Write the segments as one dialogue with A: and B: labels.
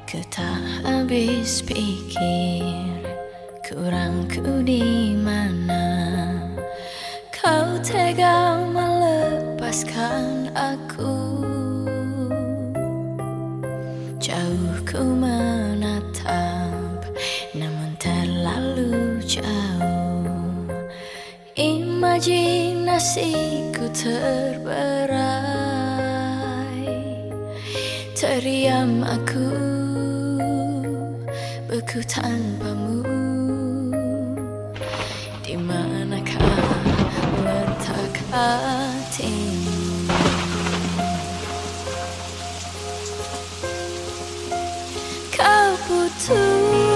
A: Ku tak habis pikir kurangku di mana kau tega melepaskan aku. Jauh ku menatap, namun terlalu jauh. Imajinasiku terberai, terdiam aku, beku tanpamu. Di manakah letak hatimu? Kau putuskan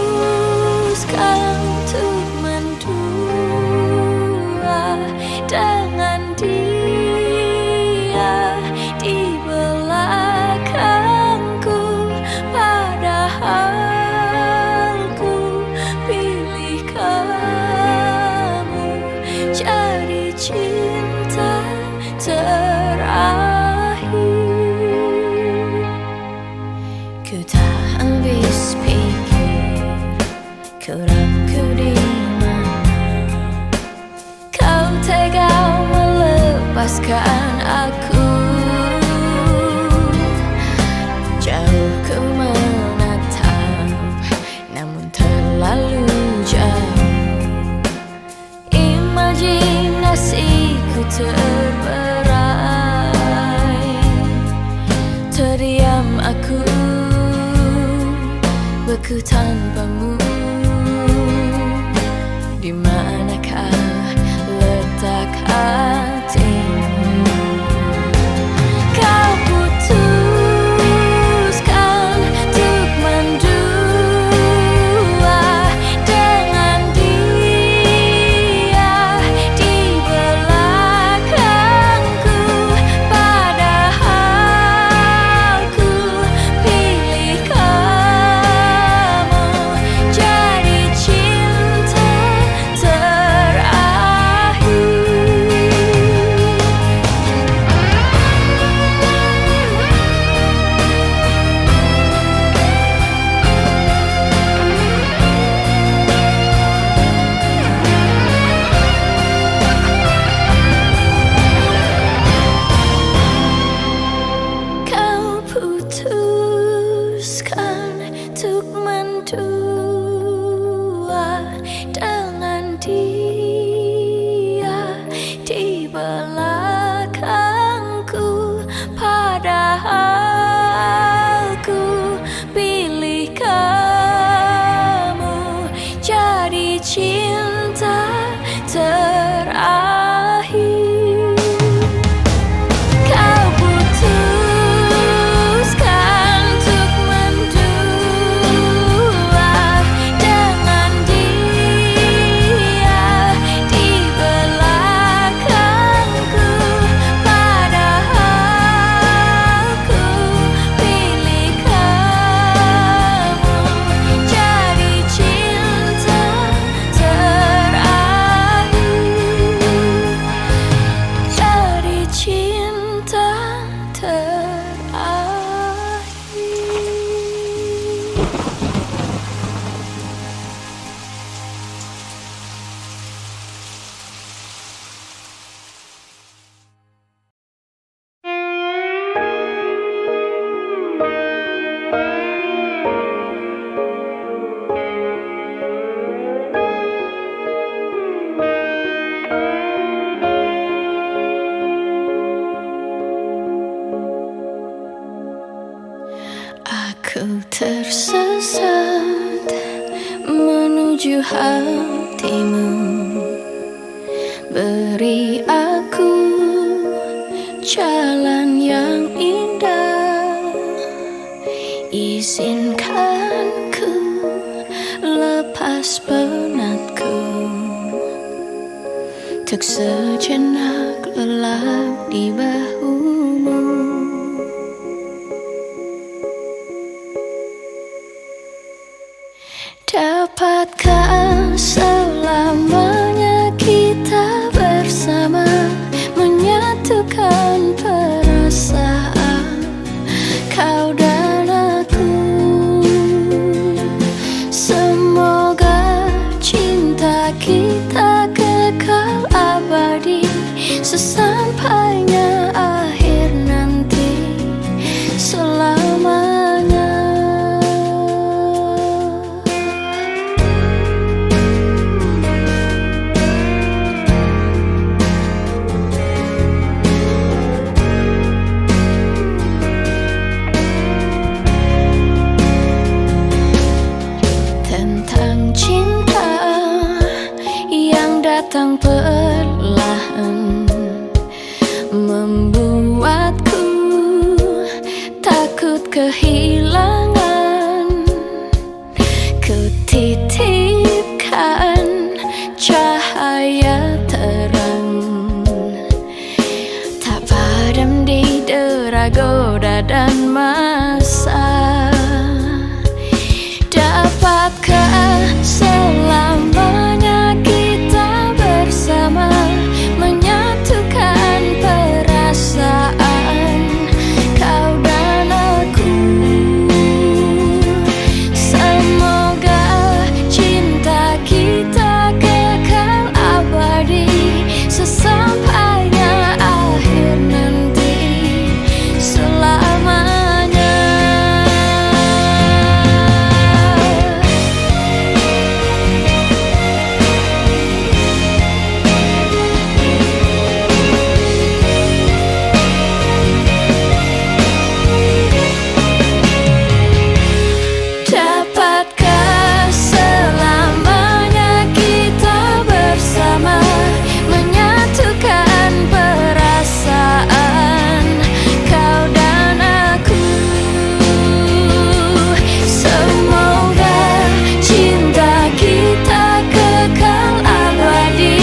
A: untuk mendua dengan dia di belakangku, padahal ku pilih kamu jadi cinta terakhir. Ku tak habis pikir kurangku di mana kau tega melepaskan aku. Jauh ku menatap, namun terlalu jauh. Imajinasiku terberai, terdiam aku, beku tanpamu. Di manakah letak hatimu? Kau putuskan untuk mendua dengan dia di belakangku, padahal ku pilih kamu jadi cinta terakhir. Kau putuskan untuk mendua dengan dia di belakangku, padahal ku pilih kamu jadi cinta terakhir. Kau putuskan untuk mendua dengan dia di belakangku, padahal ku pilih kamu jadi cinta terakhir. Jadi cinta terakhir. Aku tersesat menuju hatimu. Beri aku jalan yang indah, izinkan ku lepas penatku, untuk sejenak lelap di bahumu. Dapatkah selamanya kita bersama, menyatukan perasaan kau dan aku? datang perlahan, membuatku takut kehilangan. Kutitipkan cahaya terang, tak padam di dera goda dan masa. Dapatkah selamanya kita bersama, menyatukan perasaan kau dan aku? Semoga cinta kita kekal abadi, sesampainya akhir nanti, selamanya. Dapatkah selamanya kita bersama, menyatukan perasaan kau dan aku? Semoga cinta kita kekal abadi,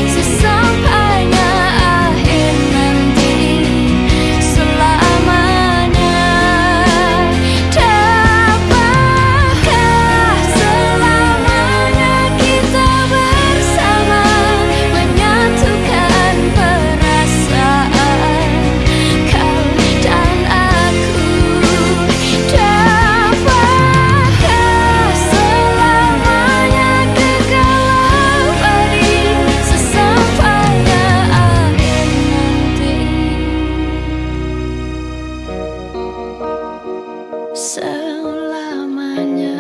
A: sesampainya akhir nanti, selamanya. Dapatkah selamanya kita bersama, menyatukan perasaan kau dan aku? Dapatkah selamanya kekal abadi, sesampainya akhir nanti, selamanya.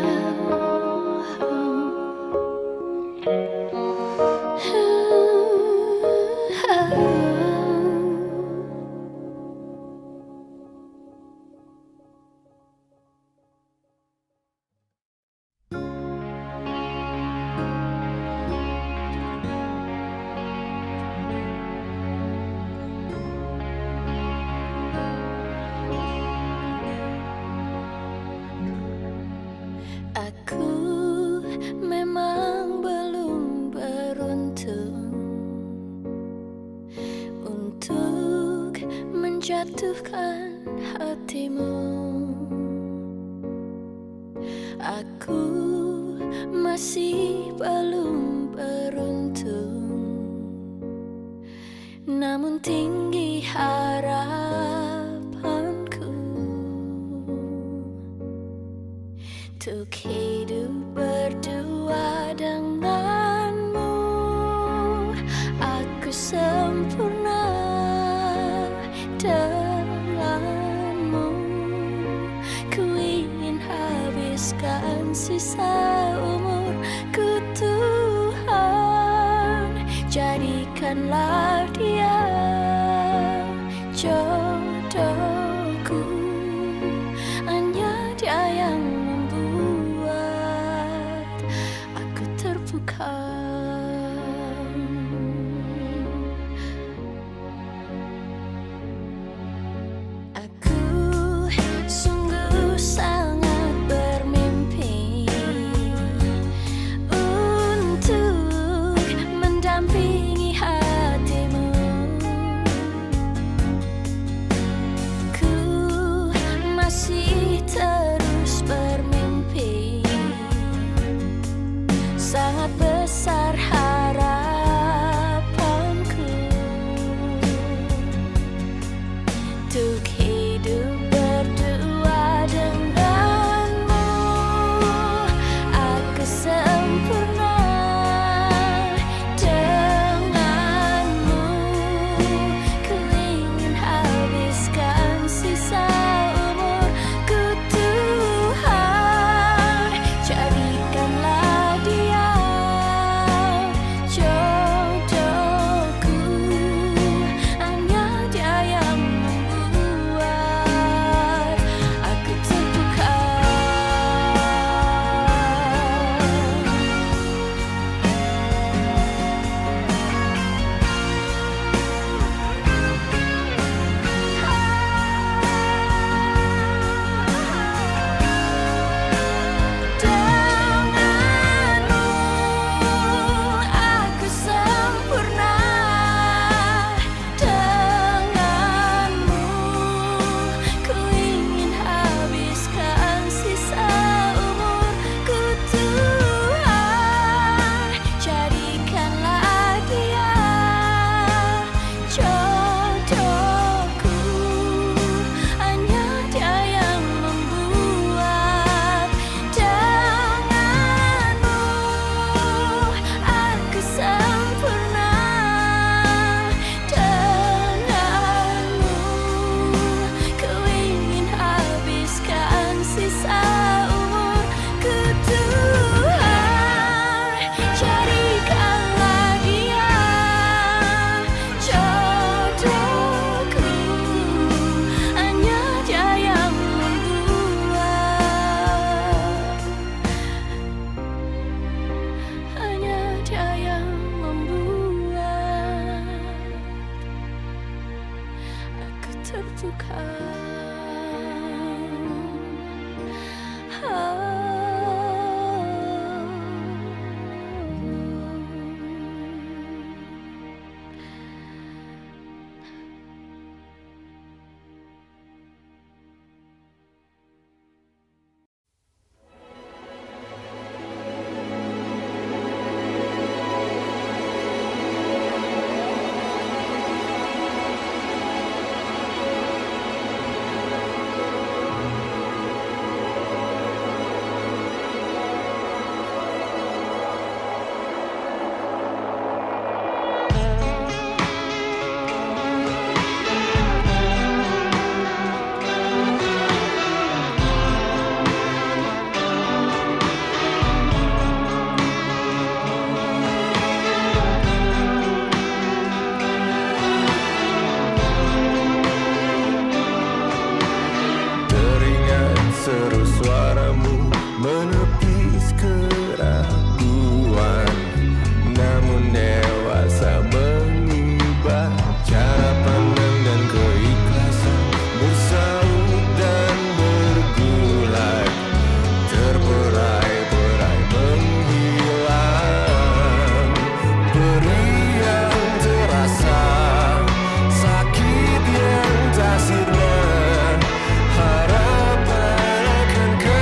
A: Aku memang belum beruntung untuk menjatuhkan hatimu. Aku masih belum beruntung, namun tinggi harapanku untuk hidup berdua denganmu. Aku sempurna denganmu, ku ingin habiskan sisa umurku. Tuhan, jadikanlah dia jodohku, hanya dia yang membuat aku terpukau. Aku sungguh sangat bermimpi untuk mendampingi hatimu
B: suaramu menepis keraguan, namun dewasa mengubah cara pandang dan keikhlasan, bersaut dan bergulai, terberai-berai menghilang. Perih yang terasa, sakit yang tak sirna, harapan akan ke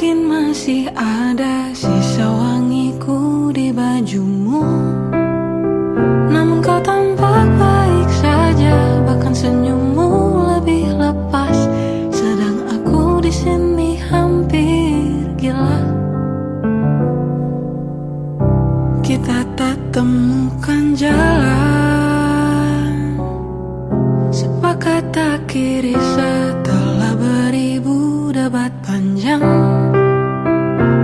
C: Mungkin masih ada sisa wangiku di bajumu, namun kau tampak baik saja, bahkan senyummu lebih lepas. Sedang aku di sini hampir gila. Kita tak temukan jalan, sepakat akhiri setelah beribu debat panjang.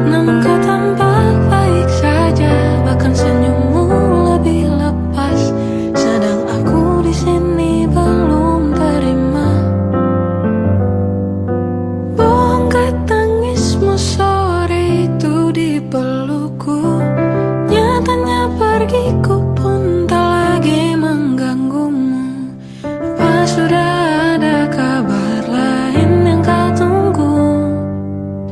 C: Namun kau tampak baik saja, bahkan senyummu lebih lepas. Sedang aku di sini belum terima. Bongkar tangismu sore itu di pelukku. Nyatanya pergiku pun tak lagi mengganggumu. Apa sudah ada kabar lain yang kau tunggu?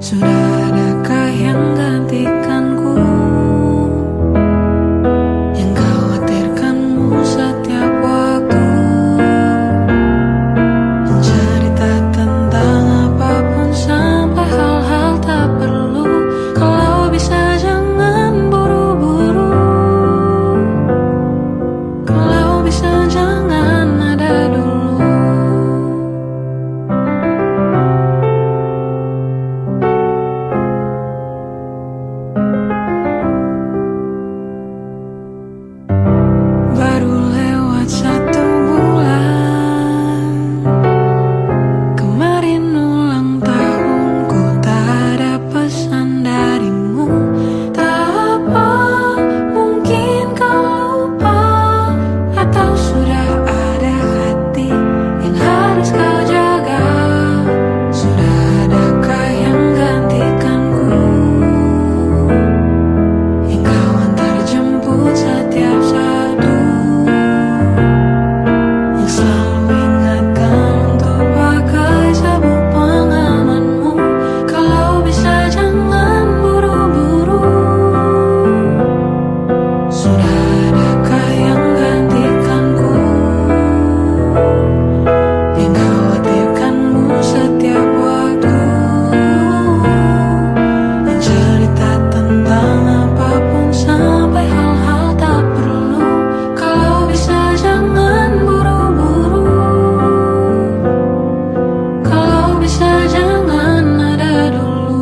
C: Sudah adakah yang gantikanku? Yang khawatirkanmu setiap waktu, cerita tentang apapun sampai hal-hal tak perlu. Kalau bisa jangan buru-buru, kalau bisa jangan ada dulu. Baru lewat 1 bulan, kemarin ulang tahunku, tak ada pesan darimu. Tak apa, mungkin kau lupa, atau sudah ada hati yang harus kau jaga. Sudah adakah yang gantikanku, yang kau antar jemput setiap satu, yang selalu ingatkan untuk pakai sabuk pengamanmu. Kalau bisa jangan buru-buru, sudah adakah yang gantikanku, yang khawatirkanmu setiap waktu, yang cerita tentang apapun sampai hal-hal tak perlu. Kalau bisa jangan buru-buru, kalau bisa jangan ada dulu.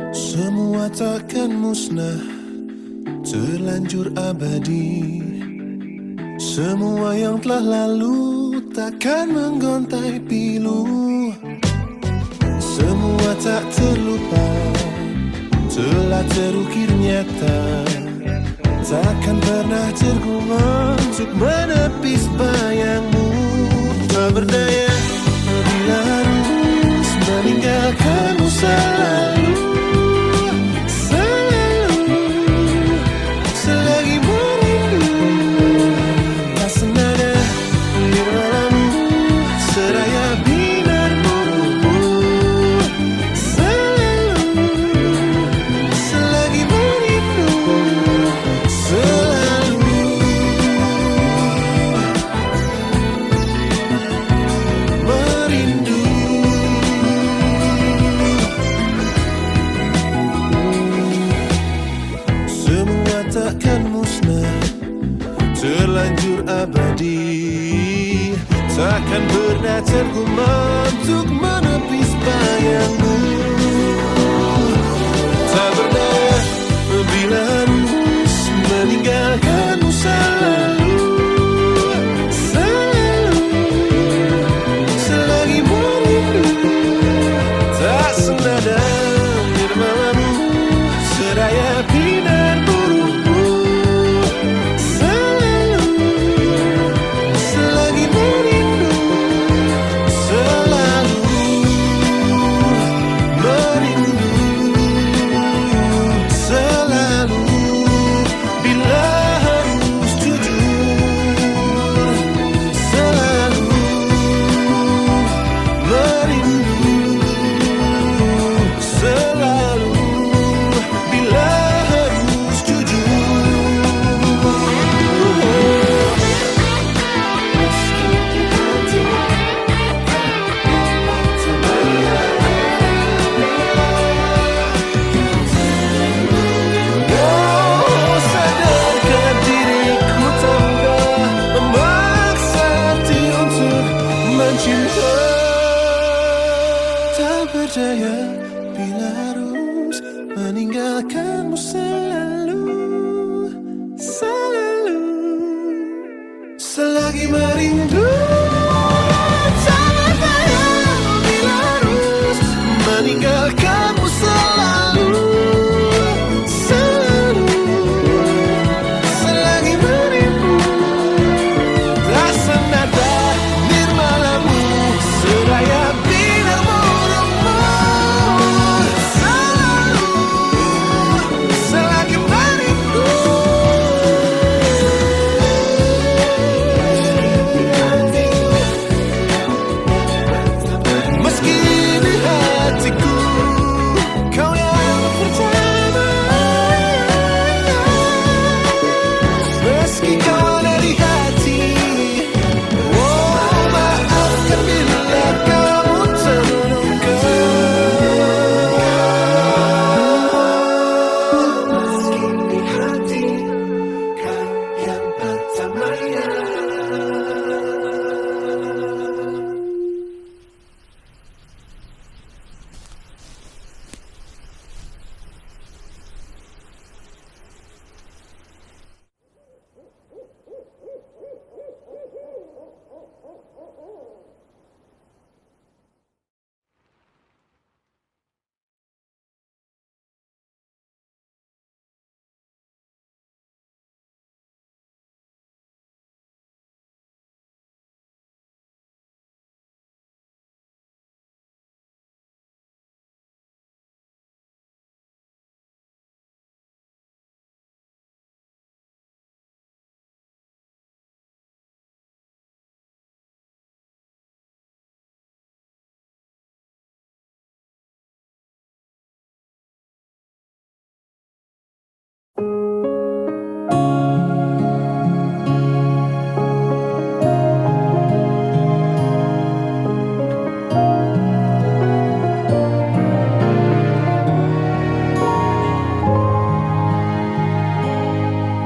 B: Semua takkan musnah, terlanjur abadi. Semua yang telah lalu takkan menggontai pilu. Semua tak terlupa, telah terukir nyata. Takkan pernah terguma untuk menepis bayangmu. Tak berdaya bila harus meninggalkanmu selalu. Selagi merindu, tak senada di malammu, seraya binarmu. Selagi merindu. semua takkan musnah, terlanjur abadi. Takkan pernah terguma untuk menepis bayangmu. Tak berdaya bila harus meninggalkanmu selalu. Selalu, selagi merindu, tak senada nirmalamu, seraya binar burukmu. Selalu, selagi merindu, selalu merindu, selalu bila harus jujur, selalu merindu, selalu bila harus jujur. Oh, sadarkan diriku tak mudah memaksa hati untuk mencinta. Tak berdaya bila harus meninggalkanmu selalu. Selalu, selagi merindu. Tak berdaya bila harus meninggalkanmu selalu. Selalu, selagi merindu, tak senada nirmalamu, seraya binar burukmu. Selalu, selagi merindu. Meski di hatiku kau yang pertama, meski kau ada di hati. Oh, maafkan bila kamu terluka. Meski di hati kau yang pertama.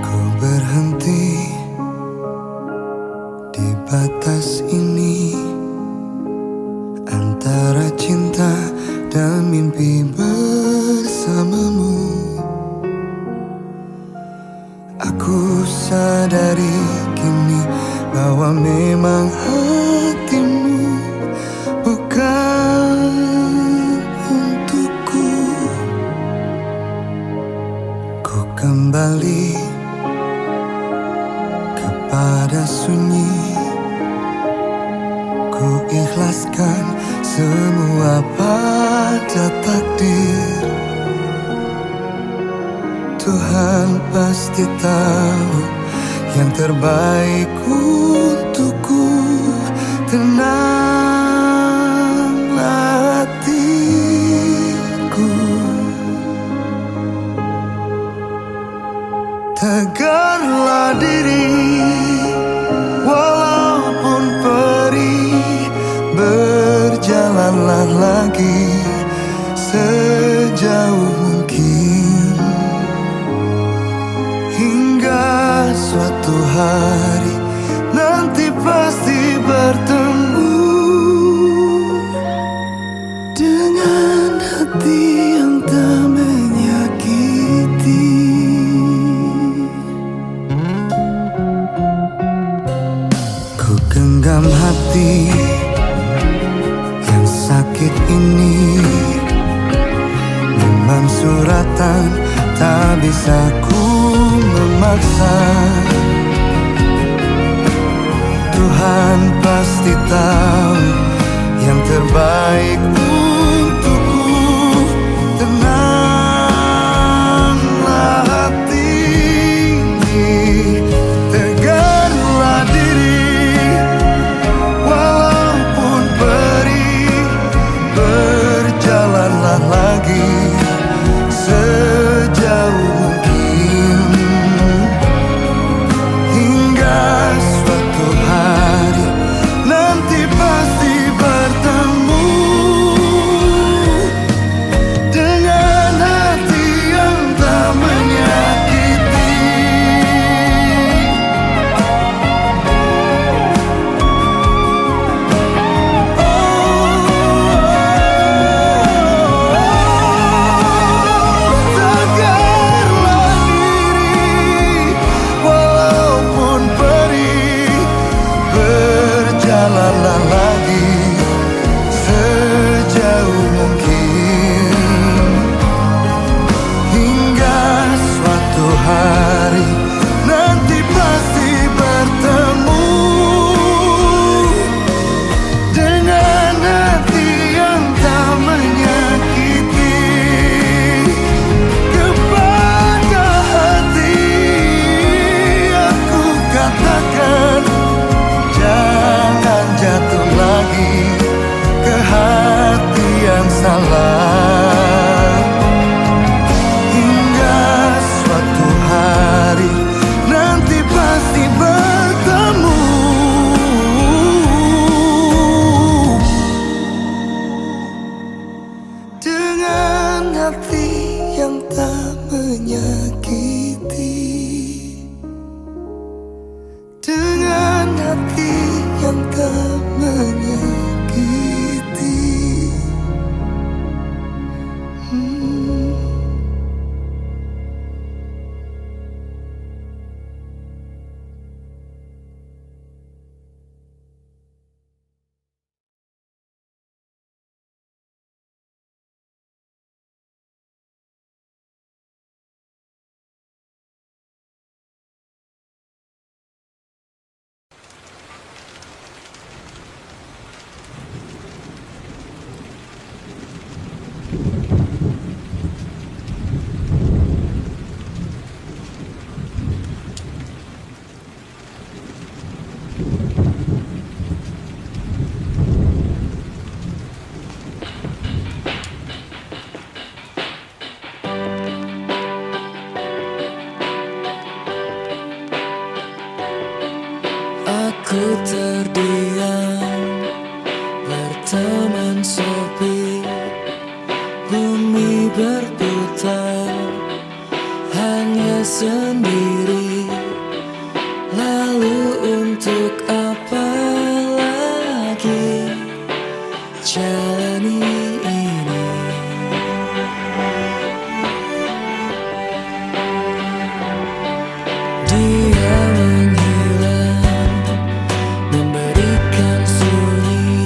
B: Ku berhenti di batas ini antara cinta dan mimpi bersamamu. Aku sadari kini bahwa memang hatimu bukan untukku. Ku kembali kepada sunyi. Ku ikhlaskan semua pada takdir. Tuhan pasti tahu yang terbaik untukku. Tenanglah hatiku, tegarlah diri, walaupun perih. Berjalanlah lagi sejauh mungkin. suatu hari nanti pasti bertemu dengan hati yang tak menyakiti. Ku genggam hati yang sakit ini, memang suratan tak bisa ku memaksa. Tuhan pasti tahu yang terbaik untukku. Tenanglah hati ini, tegarlah diri, walaupun perih, berjalanlah lagi sejauh mungkin, hingga suatu hari nanti pasti bertemu dengan hati yang tak menyakiti. Tegarlah diri, walaupun perih, berjalanlah lagi sejauh mungkin, hingga suatu hari nanti pasti bertemu dengan hati yang tak menyakiti. Kepada hati aku katakan, jangan jatuh lagi ke hati yang salah, hingga suatu hari nanti pasti bertemu dengan hati yang tak menyakiti, dengan hati yang tak menyakiti.
C: Aku terdiam, berteman sepi, bumi berputar, hanya sendiri. Lalu untuk apa lagi jalani ini? Dia menghilang, memberikan sunyi,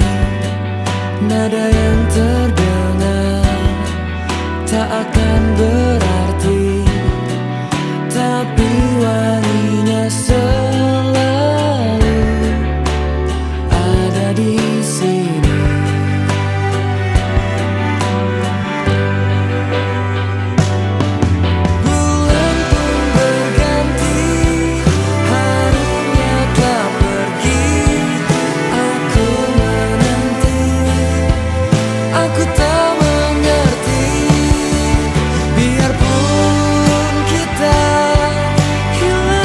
C: nada yang terdengar tak akan berarti, tapi wanginya selalu ada di sini. Bulan pun berganti, harinya telah pergi. Aku menanti, aku tak mengerti. Biarpun kita hilang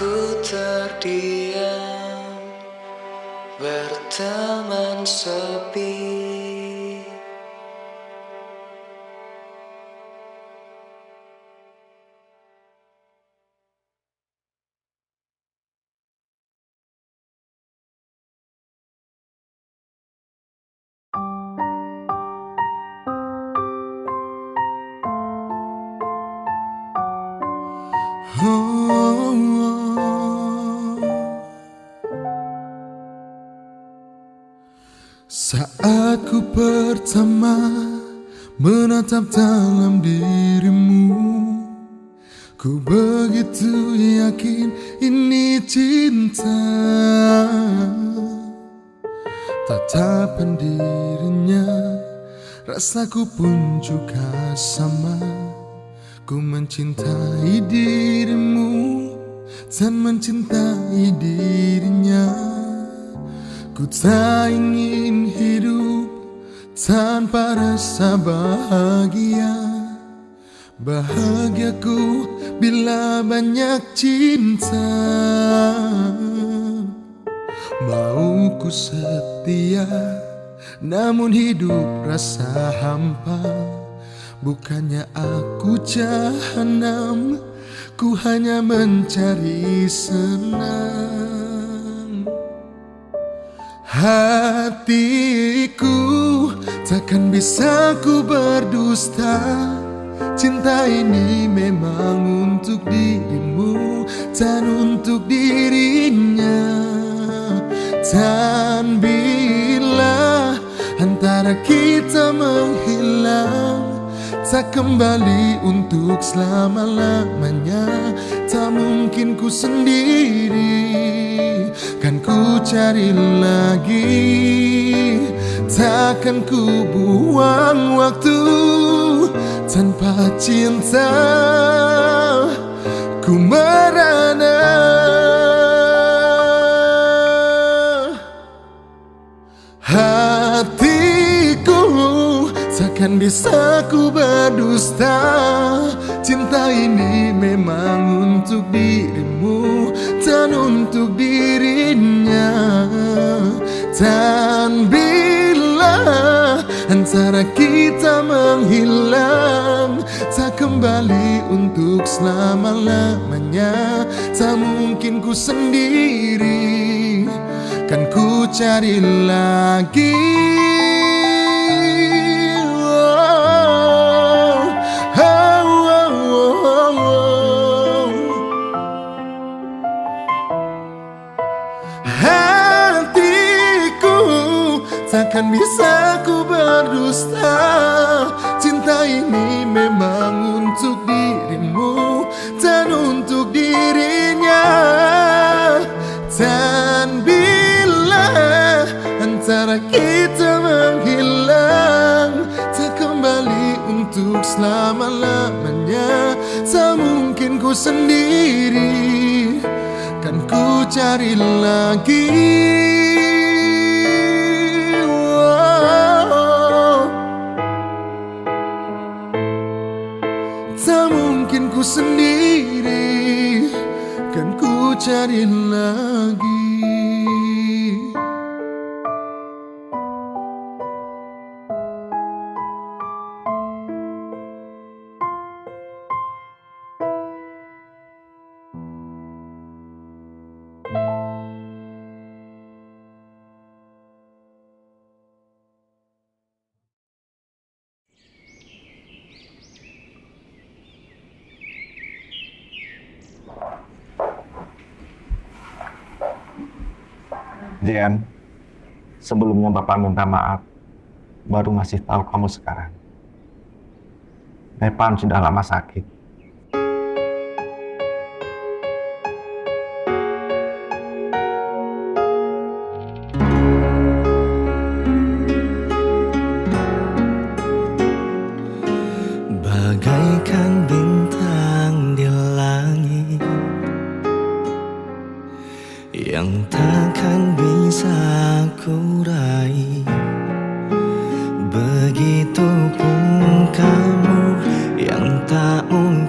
B: Aku terdiam berteman sepi. Saat ku pertama menatap dalam dirimu, ku begitu yakin ini cinta. Tatapan dirinya, rasaku pun juga sama. Ku mencintai dirimu dan mencintai dirinya. Ku tak ingin hidup tanpa rasa bahagia. Bahagiaku bila banyak cinta. Mau ku setia, namun hidup rasa hampa. Bukannya aku jahanam, ku hanya mencari senang. Hatiku takkan bisa ku berdusta. Cinta ini memang untuk dirimu dan untuk dirinya. Dan bila antara kita menghilang, tak kembali untuk selama-lamanya. Tak mungkin ku sendiri, kan ku cari lagi. Takkan ku buang waktu tanpa cinta. Ku merana. Hatiku takkan bisa ku berdusta. Cinta ini memang untuk dirimu dan untuk dirinya. Dan bila antara kita menghilang, tak kembali untuk selama-lamanya. Tak mungkin ku sendiri, kan ku cari lagi. Takkan bisa ku berdusta. Cinta ini memang untuk dirimu dan untuk dirinya. Dan bila antara kita menghilang, tak kembali untuk selama-lamanya. Tak mungkin ku sendiri, kan ku cari lagi. Tak mungkin ku sendiri, kan ku cari lagi.
D: Dian, sebelumnya Bapak minta maaf, baru ngasih tahu kamu sekarang. Nepan sudah lama sakit.
B: Bagaikan bintang di langit yang takkan bisa ku raih, begitupun kamu yang tak mungkin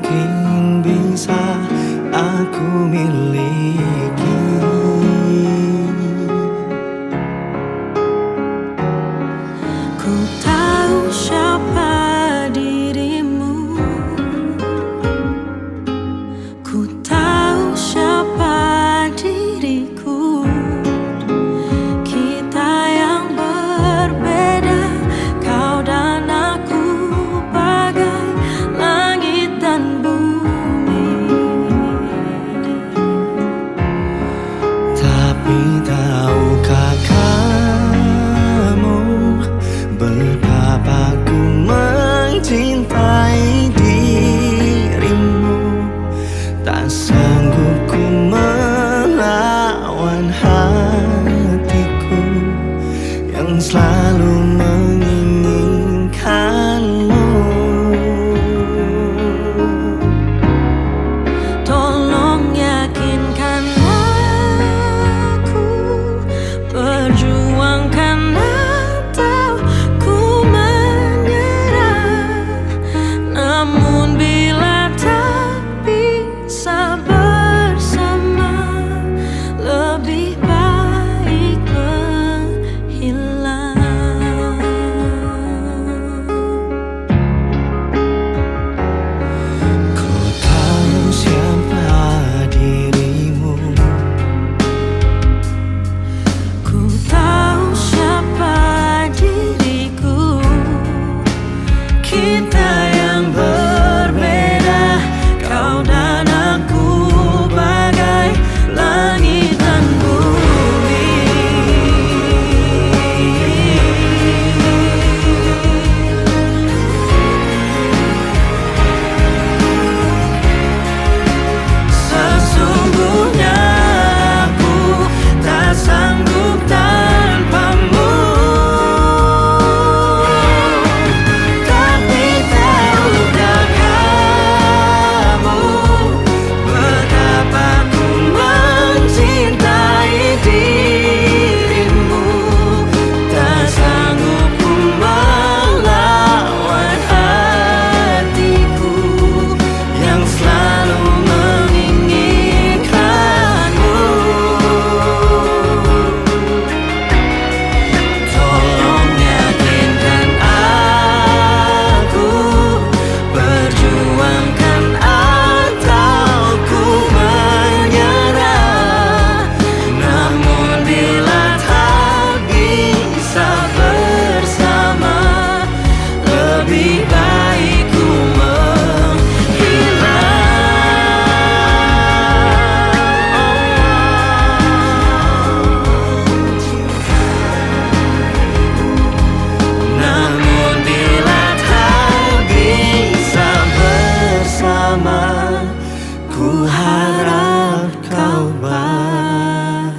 B: Ku harap kau bahagia.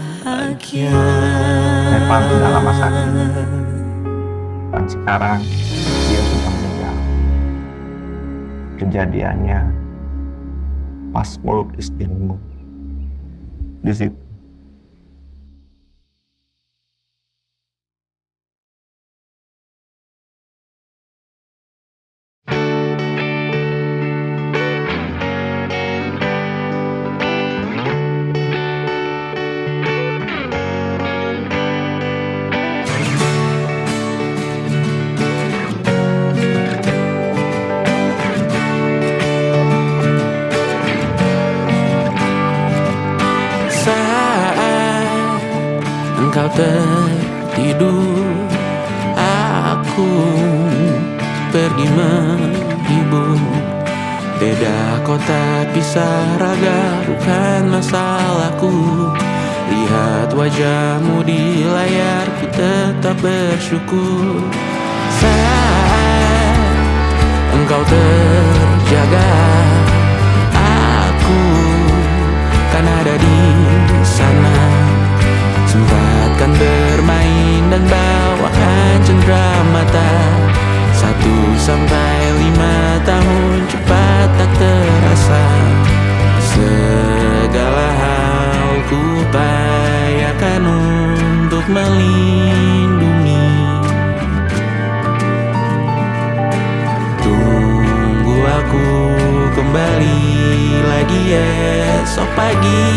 D: Evan sudah lama sakit dan sekarang dia sudah meninggal. Kejadiannya pas meluk istrimu di situ.
E: Saat engkau tertidur, aku pergi menghibur. Beda kota pisah raga bukan masalahku. Lihat wajahmu di layar, ku tetap bersyukur. Saat engkau terjaga, aku kan ada di sana. Sempatkan bermain dan bawakan cenderamata. 1-5 tahun cepat tak terasa. Segala hal ku upayakan untuk melindungi. Tunggu aku kembali lagi esok pagi.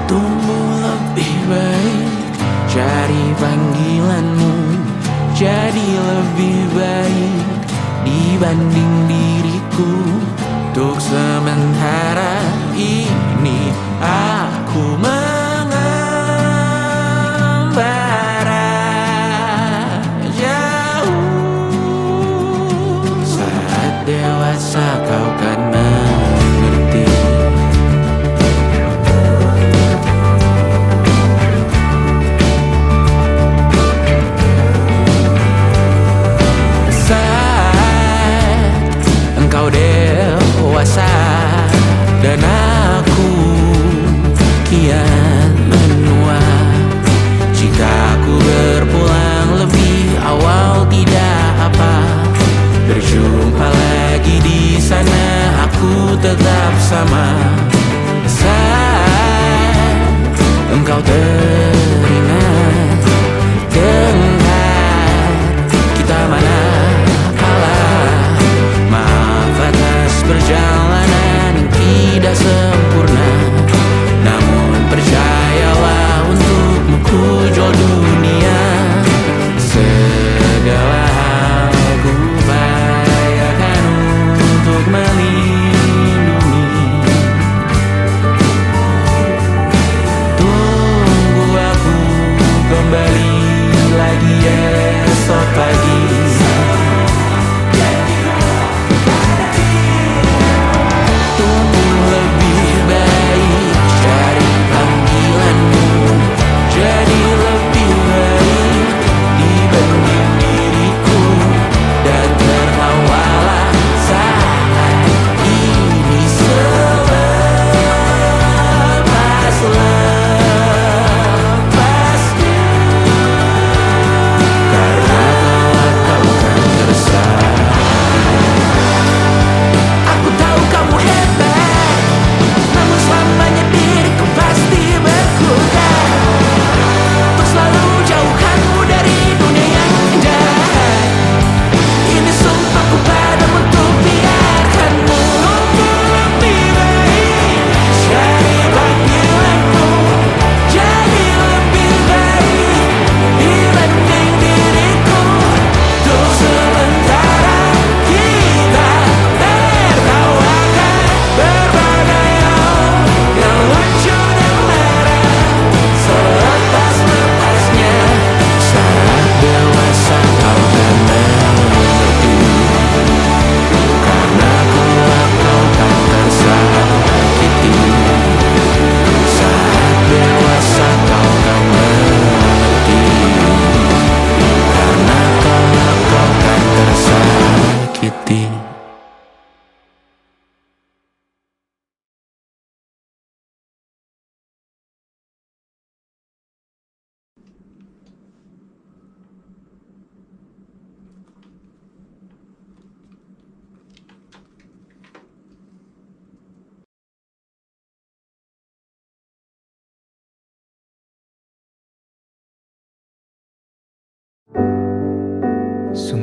E: Tumbuh lebih baik, cari panggilanmu. Jadi lebih baik dibanding diriku. Untuk sementara ini aku mengembara dewasa kau kan mengerti. Saat engkau dewasa dan aku kian menua. Jika aku berpulang lebih awal tidak apa. Berjumpa lagi di sana.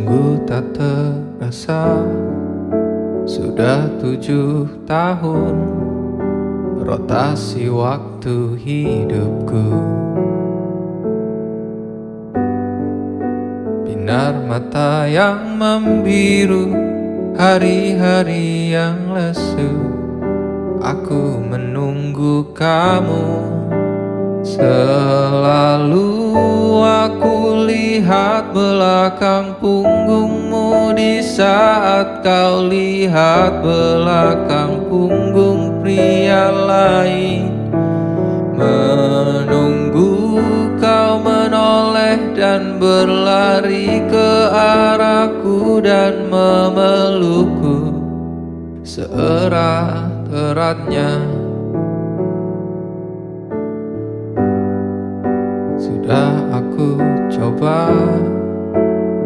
F: Sungguh tak terasa, sudah 7 tahun rotasi waktu hidupku. Binar mata yang membiru, hari-hari yang lesu, aku menunggu kamu. Selalu aku lihat belakang punggungmu di saat kau lihat belakang punggung pria lain. Menunggu kau menoleh dan berlari ke arahku dan memelukku seerat-eratnya. Sudah aku coba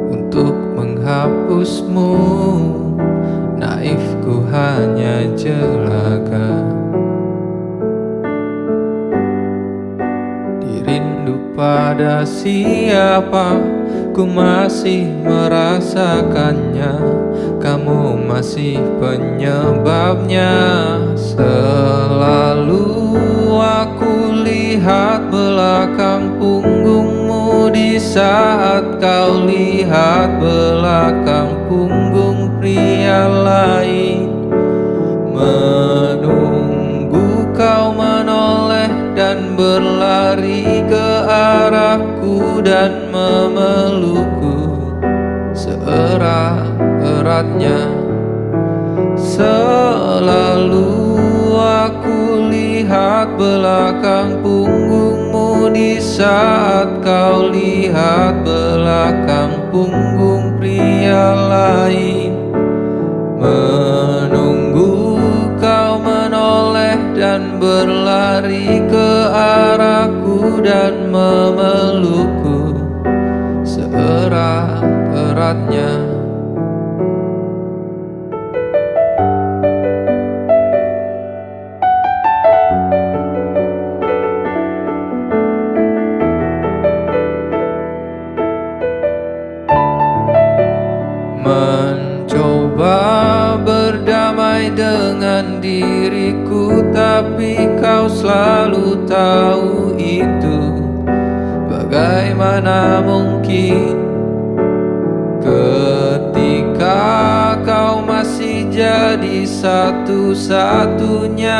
F: untuk menghapusmu, naifku hanya jelaga. Dirindu pada siapa, ku masih merasakannya. Kamu masih penyebabnya. Selalu aku lihat belakang punggungmu di saat kau lihat belakang punggung pria lain. Menunggu kau menoleh dan berlari ke arahku dan memelukku seerat-eratnya. Selalu aku lihat belakang punggungmu di saat kau lihat belakang punggung pria lain. Menunggu kau menoleh dan berlari ke arahku dan memelukku seerat-eratnya. Mencoba berdamai dengan diriku, tapi kau selalu tahu itu. Bagaimana mungkin ketika kau masih jadi satu-satunya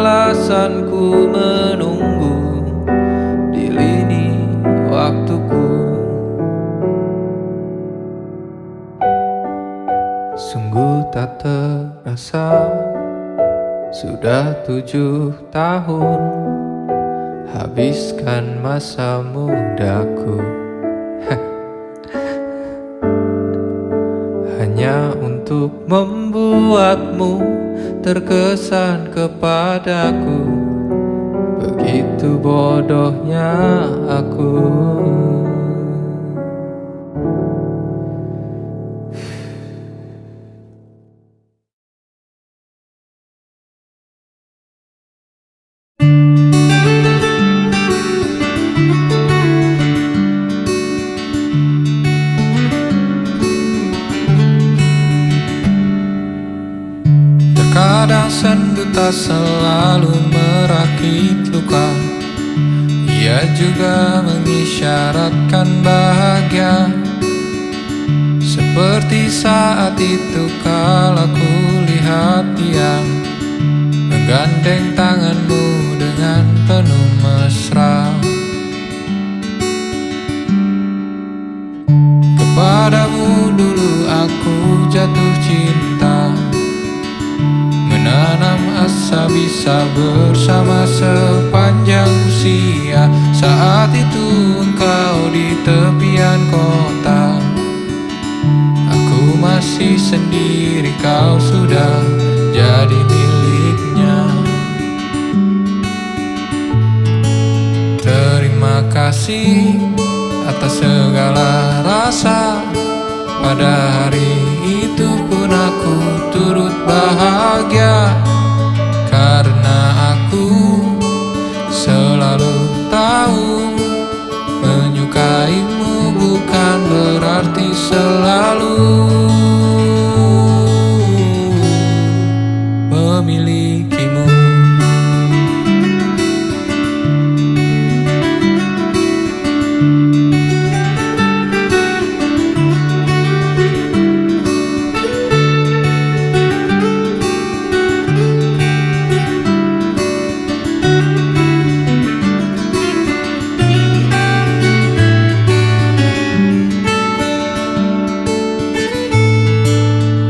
F: alasanku menunggu di lini waktuku. Sungguh tak terasa, sudah 7 tahun habiskan masa mudaku hanya untuk membuatmu terkesan kepadaku. Begitu bodohnya aku. Terkadang sendu tak selalu merakit luka, ia juga mengisyaratkan bahagia. Seperti saat itu kala ku lihat dia menggandeng tanganmu dengan penuh mesra. Kepadamu dulu aku jatuh cinta, menanam asa bisa bersama sepanjang usia. Saat itu engkau di tepian kota, aku masih sendiri, kau sudah jadi miliknya. Terima kasih atas segala rasa, pada hari itu pun aku turut bahagia. Karena aku selalu tahu menyukaimu bukan berarti selalu memilikimu.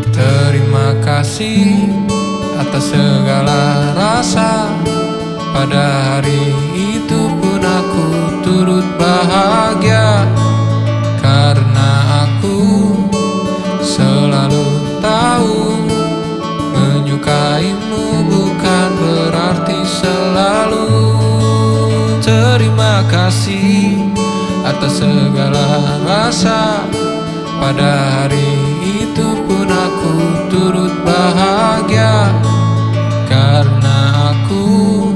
F: Terima kasih atas segala rasa. Pada hari itu pun aku turut bahagia, karena aku selalu tahu menyukaimu bukan berarti selalu. Terima kasih atas segala rasa. Pada hari itu pun aku turut bahagia, karena aku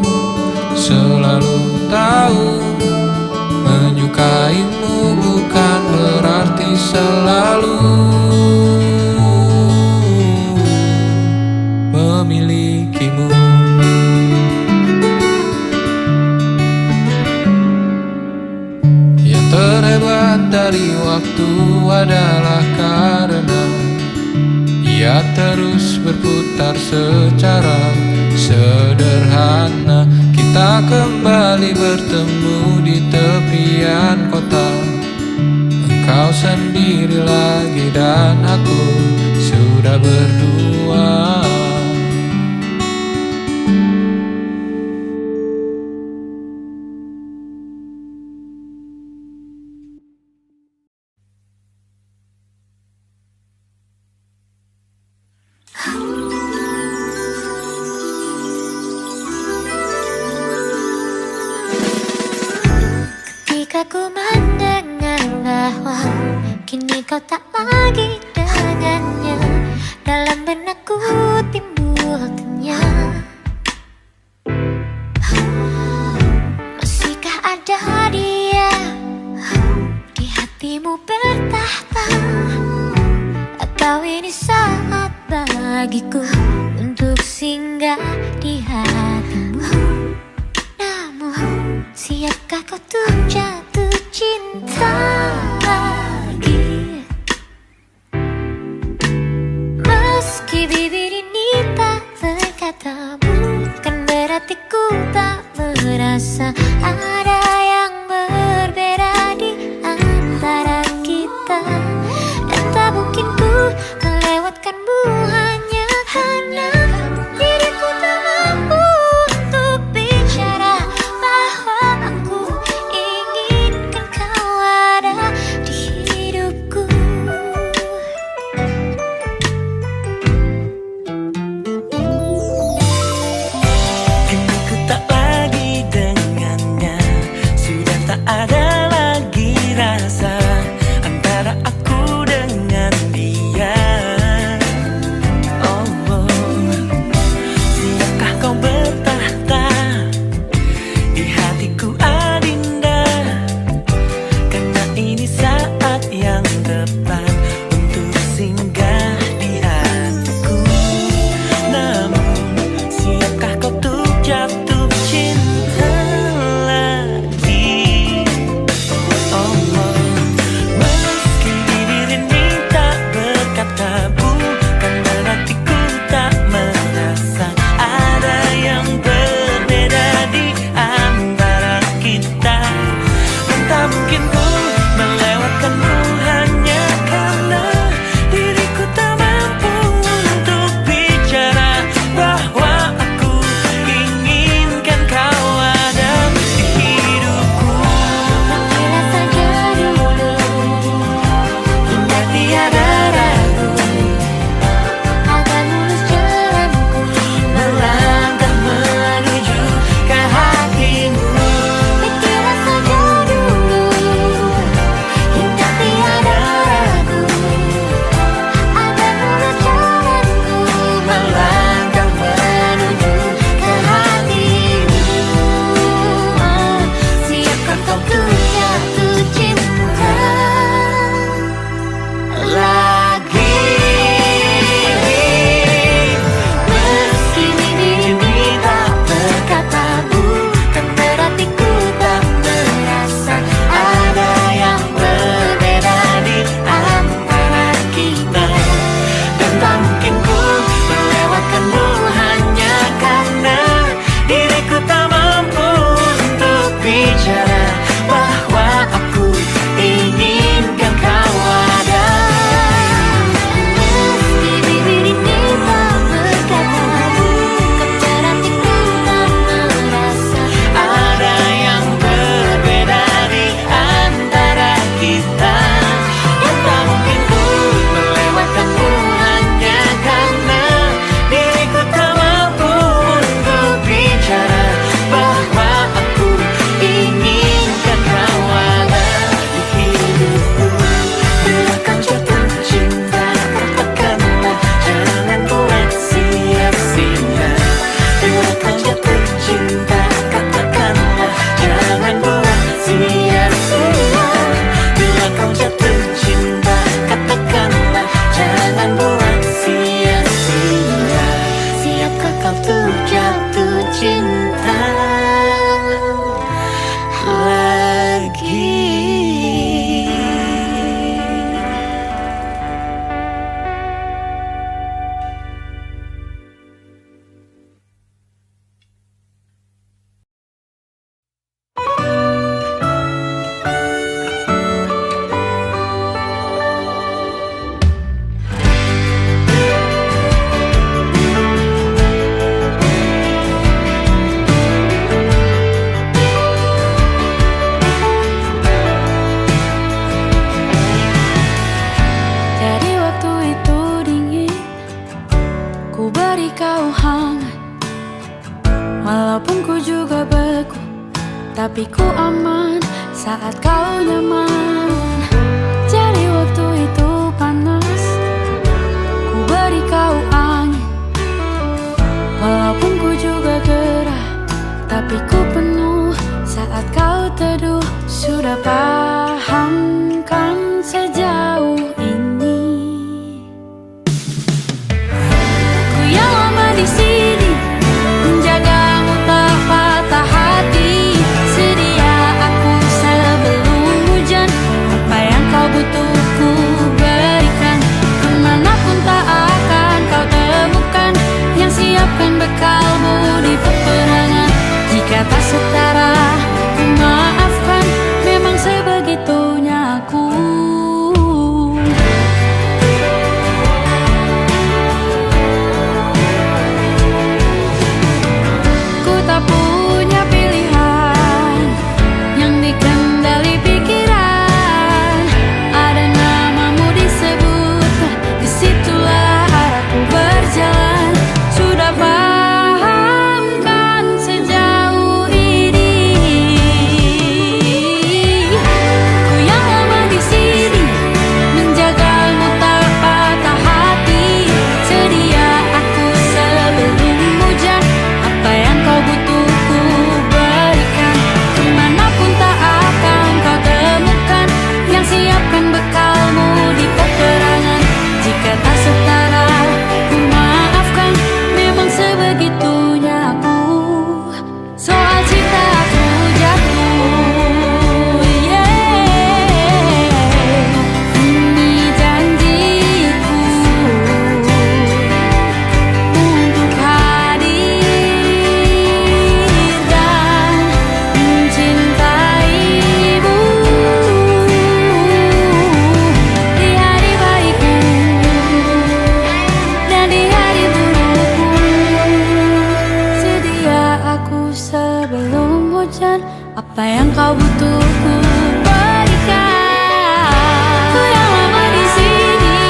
F: selalu tahu menyukaimu bukan berarti selalu memilikimu. Yang terhebat dari waktu adalah karena ia terus berputar secara sederhana. Kita kembali bertemu di tepian kota. Engkau sendiri lagi dan aku sudah berdua.
A: Ketika ku mendengar bahwa kini kau tak lagi dengannya, dalam benakku timbul tanya, masihkah ada dia di hatimu bertahta? Atau ini saat bagiku untuk singgah di hatimu? Namun siapkah kau tuh jatuh cinta lagi? Meski bibir ini tak berkata, bukan berarti ku tak merasa ada yang berbeda di antara kita. Dan tak mungkin ku melewatkanmu hanya karena diriku tak mampu untuk bicara bahwa aku inginkan kau ada
C: tapi ku aman saat kau nyaman. Jadi waktu itu panas, ku beri kau angin. Walaupun ku juga gerah, tapi ku penuh saat kau teduh. Sudah paham kan sejauh ini? Ku yang lama di sini, menjagamu tak patah hati. Sedia aku sebelum hujan, apa yang kau butuh ku berikan. Kemanapun tak akan kau temukan yang siapkan bekalmu di peperangan. Jika tak setara, ku maafkan, memang sebegitunya aku. Ku tak punya pilihan yang dikendali pikiran. Ada namamu disebut, disitulah arahku berjalan. Sudah paham kan sejauh ini? Ku yang lama di sini, menjagamu tak patah hati. Sedia aku sebelum hujan, apa yang kau butuh ku berikan. Kemanapun tak akan kau temukan yang siapkan bekalmu di peperangan. Jika tak setara, ku maafkan, memang sebegitunya aku. Soal cinta aku jatuh, ini janjiku untuk hadir dan mencintaimu di hari baikku dan di hari burukku. Sedia aku sebelum hujan, apa yang kau butuh ku berikan. Ku yang lama di sini,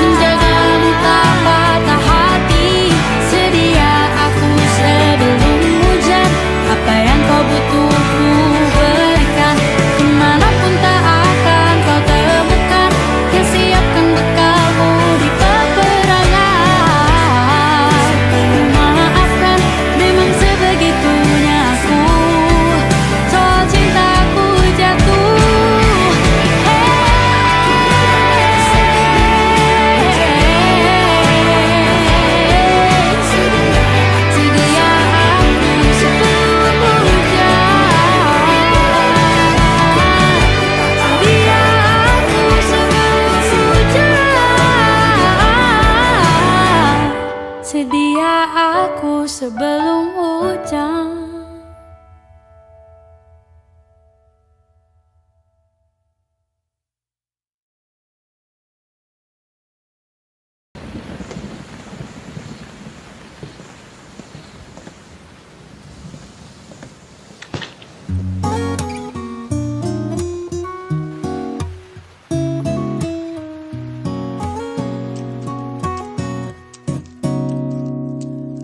C: menjagamu tak patah hati. Sedia aku sebelum hujan, apa yang kau butuh ku berikan. Kemanapun tak akan kau temukan yang siapkan bekalmu di peperangan. Maafkan, memang sebegitunya aku. Soal cintaku jatuh, sedia aku sebelum hujan. Sedia aku sebelum hujan. Sedia aku sebelum hujan.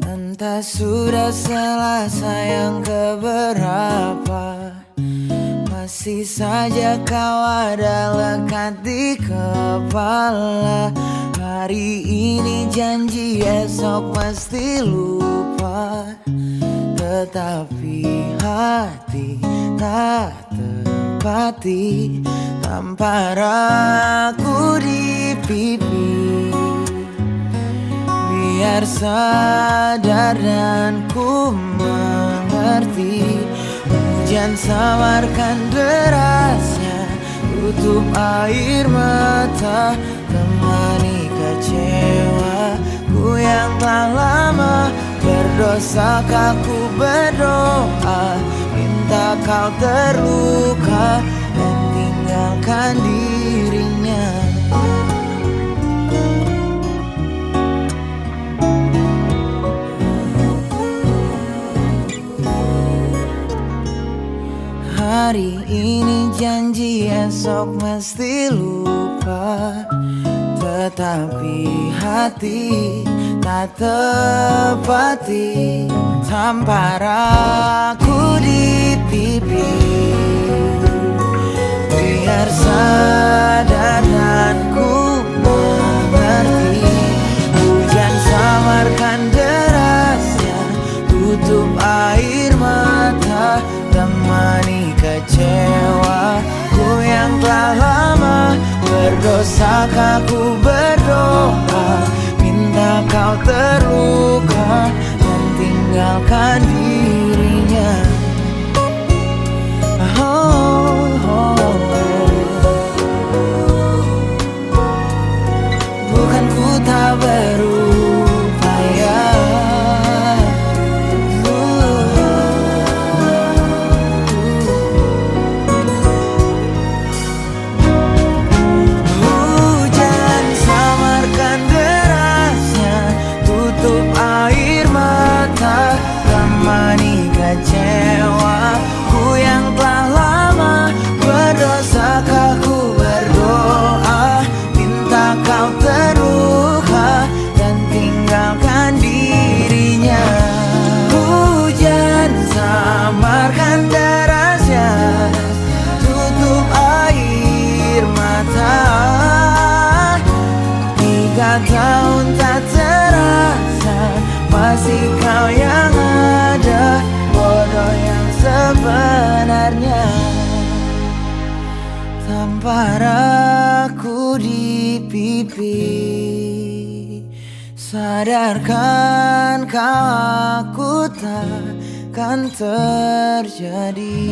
B: Entah sudah selesai yang keberapa, masih saja kau ada lekat di kepala. Hari ini janji, esok pasti lupa. Tetapi hati tak terpati tanpa aku di pipi. Biar sadar dan ku mengerti, hujan samarkan derasnya, tutup air mata, temani kecewa ku yang telah lama berdosa. Ku berdoa, minta kau terluka dan tinggalkan dirinya. Hari ini janji, esok mesti lupa. tapi hati tak tepati. Tampar aku di pipi, biar sadar dan ku mengerti. Hujan samarkan derasnya, tutup air mata, temani kecewaku yang telah lama. Berdosakah ku berdoa, minta kau terluka dan tinggalkan dirinya. Bukan ku tak berupaya, hujan samarkan derasnya, tutup air mata, temani kecewaku yang telah lama. Berdosakah ku berdoa, minta kau terluka dan tinggalkan dirinya. Hujan samarkan derasnya, tutup air mata. 3 tahun tak terasa, masih kau yang ada, bodoh yang sebenarnya. Tampar aku di pipi, sadarkan kau aku takkan terjadi.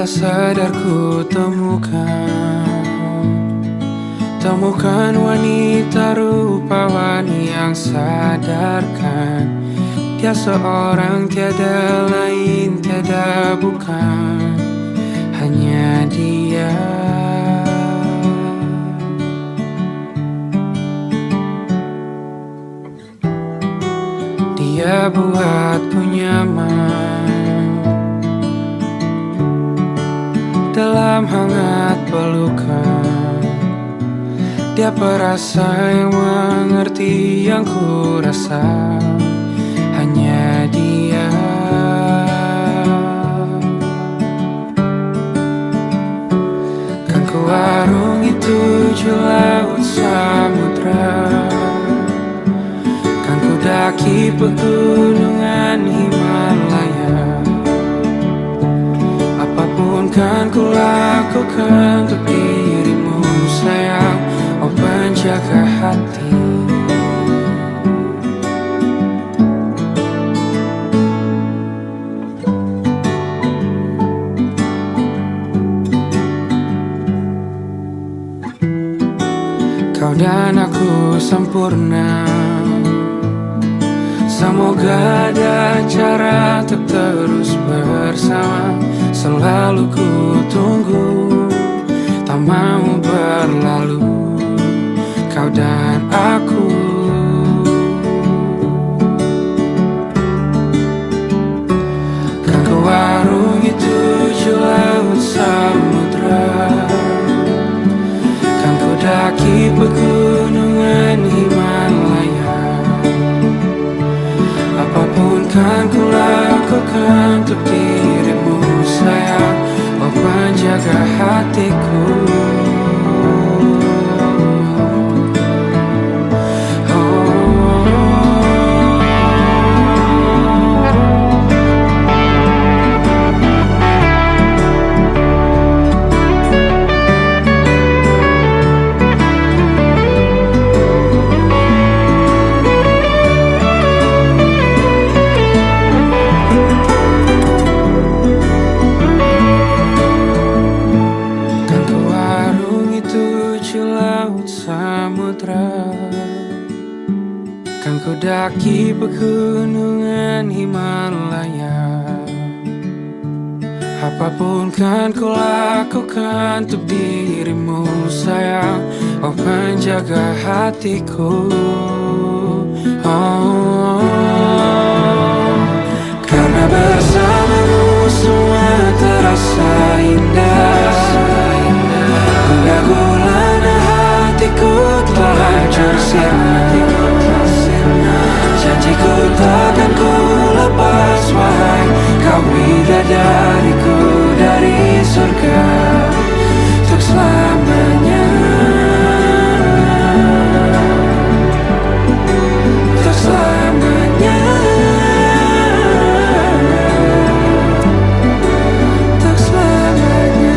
F: tak sadar ku temukan wanita rupawan yang sadarkan dia seorang, tiada lain, tiada bukan, hanya dia. Dia buatku nyaman dalam hangat pelukan. Dia perasa yang mengerti yang ku rasa, hanya dia. Kan ku arungi 7 laut samudra, kan ku daki pegunungan Himalaya. Apapun kan ku lakukan untuk dirimu sayang, oh penjaga hati. Kau dan aku sempurna, semoga ada cara untuk terus bersama. Selalu ku tunggu, tak mau berlalu, kau dan aku. Kan ku arungi 7 laut samudra, kan ku daki pegunungan Himalaya. Apapun kan ku lakukan untuk dirimu sayang, oh penjaga hatiku. Kan ku daki pegunungan Himalaya. Apapun kan ku lakukan untuk dirimu sayang, oh penjaga hatiku. Karena bersamamu semua terasa indah. Hingga gulana hatiku telah hancur sirna. Janjiku takkan ku lepas wahai kau bidadariku dari surga untuk selamanya, untuk selamanya, untuk selamanya.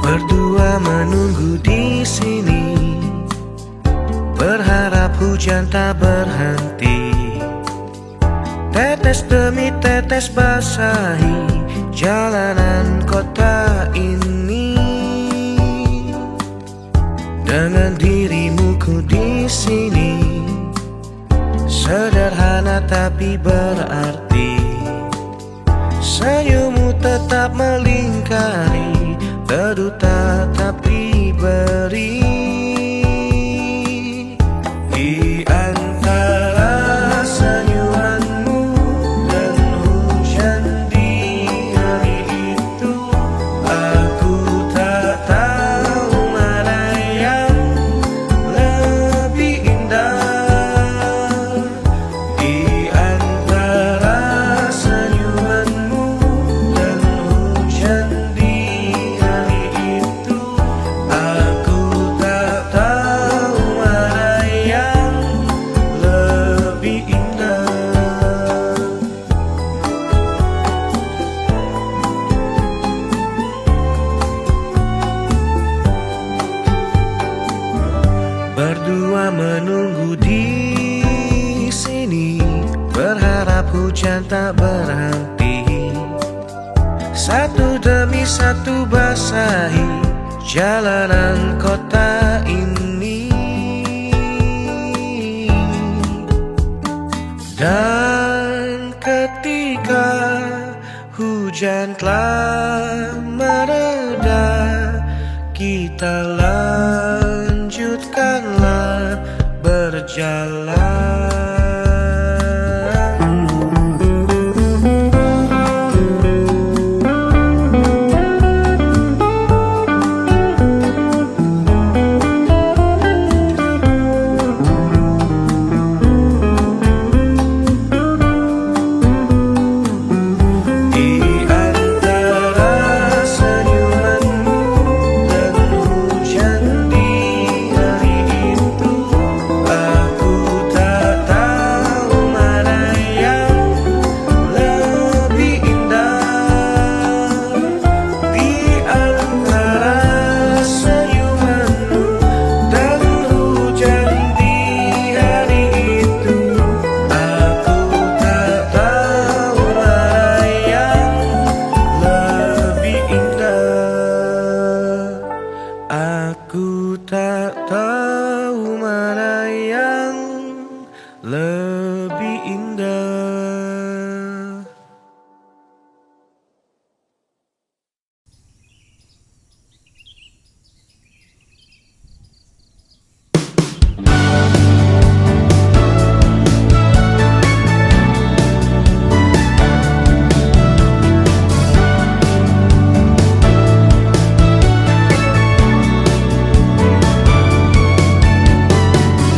B: Berdua menunggu di sini, berharap hujan tak berhenti. Tetes demi tetes basahi jalanan kota ini. di sini. Sederhana tapi berarti. Senyummu tetap melingkari, teduh tetap diberi. Di antara senyumanmu dan hujan di hari itu, aku tak tahu mana yang lebih indah. Di antara senyumanmu dan hujan di hari itu, aku tak tahu mana yang lebih indah. Berdua menunggu di sini, berharap hujan tak berhenti. Satu demi satu basahi jalanan kota ini. Dan ketika hujan telah mereda, kita lanjutkanlah berjalan. Di antara senyumanmu dan hujan di hari itu, aku tak tahu mana yang lebih indah. Di antara senyumanmu dan hujan di hari itu, aku tak tahu mana yang lebih indah. Aku tak tahu mana yang lebih indah.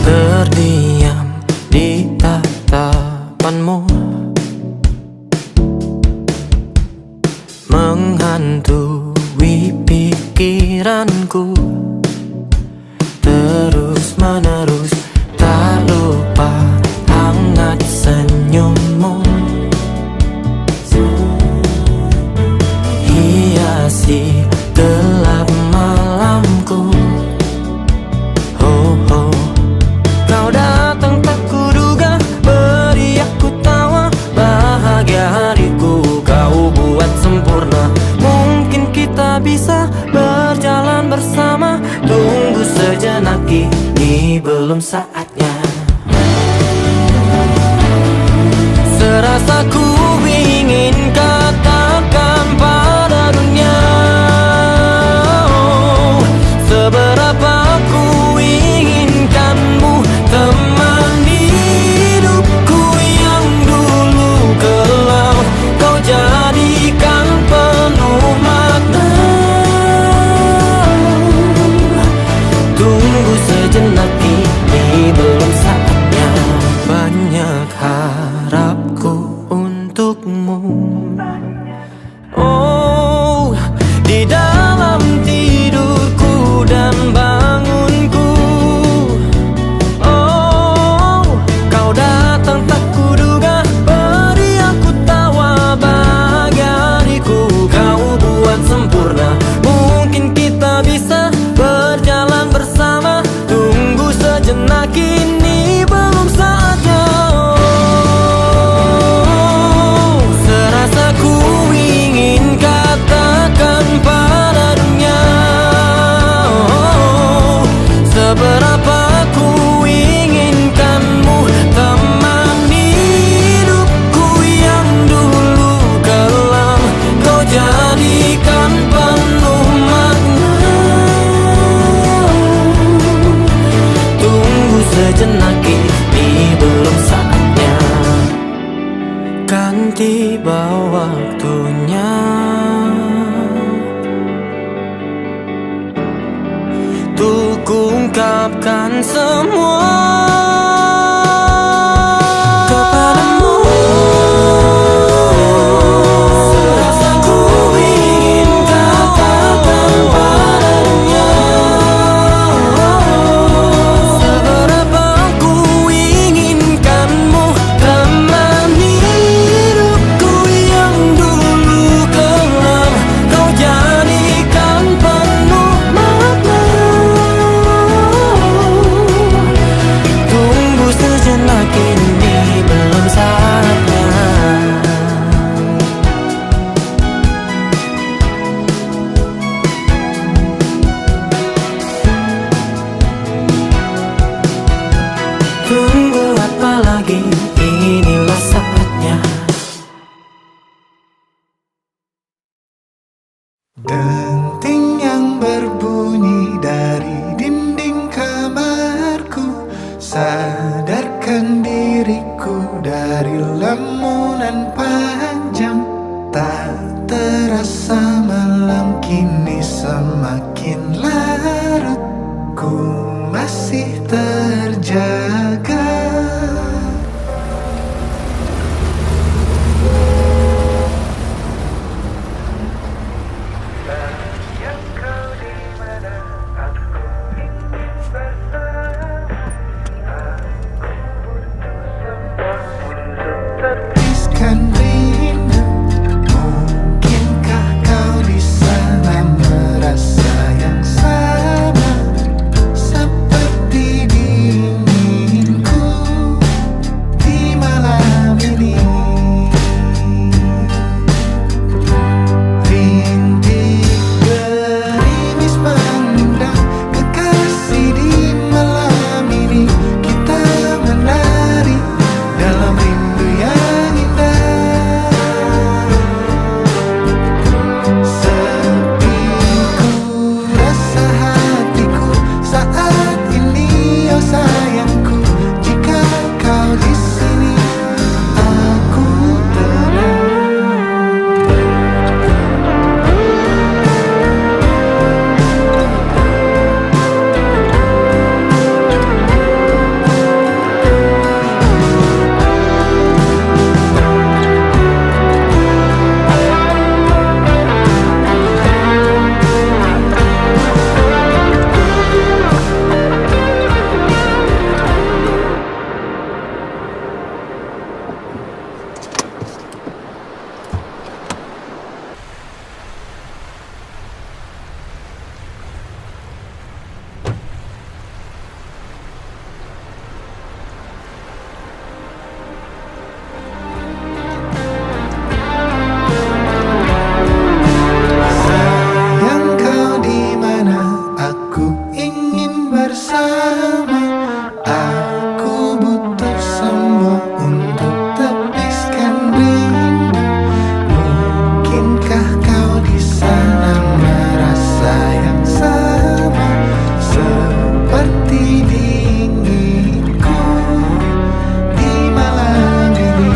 E: Terdiam di tatapanmu, menghantui pikiranku. Terus menerus tak lupa hangat senyummu, hiasi gelap malamku. Oh, oh. Kau datang tak kuduga, beri aku tawa, bahagia hariku kau buat sempurna. Mungkin kita bisa berjalan bersama. Tunggu sejenak, ini belum saatnya. Serasa ku ingin katakan pada dunia, oh, seberapa ku inginkanmu temani hidupku yang dulu kelam. Kau jadikan penuh makna. Tunggu sejenak, ini belum saatnya. Banyak harapku untukmu, ungkapkan semua kepadamu. Ku ingin katakan padanya seberapa ku inginkanmu, temani hidupku yang dulu kelam. Kau jadikan penuh makna. Tunggu sejenak, ini belum saatnya. Tunggu apa lagi, inilah saatnya.
F: Denting yang berbunyi dari dinding kamarku sadarkan diriku dari lamunan panjang. Tak terasa malam kini semakin larut, ku masih terjaga. Tepiskan rindu, mungkinkah kau di sana merasa yang sama seperti dinginku di malam ini. Rintik gerimis mengundang kekasih di malam ini. Kita menari dalam rindu yang indah. Sepiku rasa hatiku saat ini, oh sayangku. Jika kau di sini, aku tenang. Sayang kau di mana? Aku ingin bersama. Aku butuh semua untuk tepiskan rindu. Mungkinkah kau di sana merasa yang sama seperti dinginku di malam ini.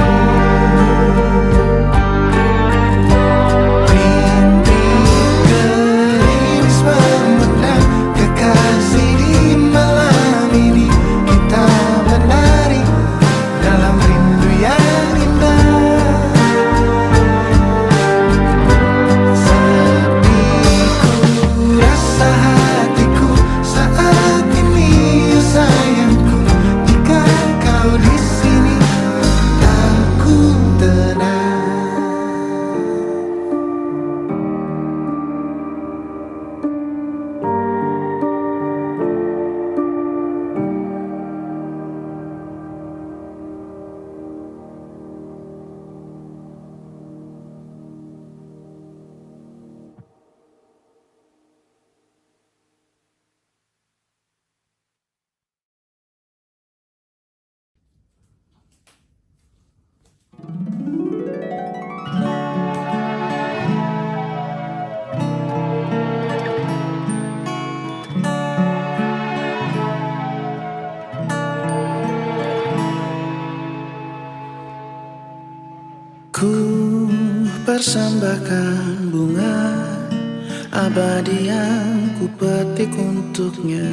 F: Rintik gerimis mengundang kekasih di malam ini. Kita menari dalam rindu yang indah. Sepiku rasa hatiku saat ini, oh sayangku. Jika kau di sini, aku tenang.
B: Ku persembahkan bunga abadi yang ku petik untuknya.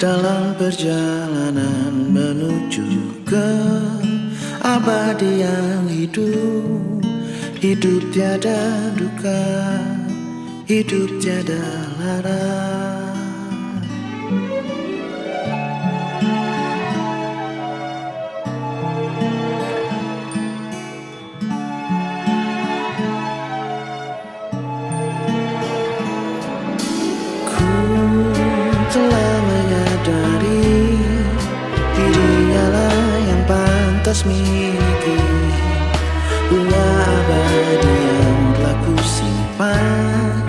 B: dalam perjalanan menuju ke abadi yang hidup. Hidup tiada duka, hidup tiada lara. Telah menyadari dirinya lah yang pantas miliki, punya abadi yang telah ku simpan.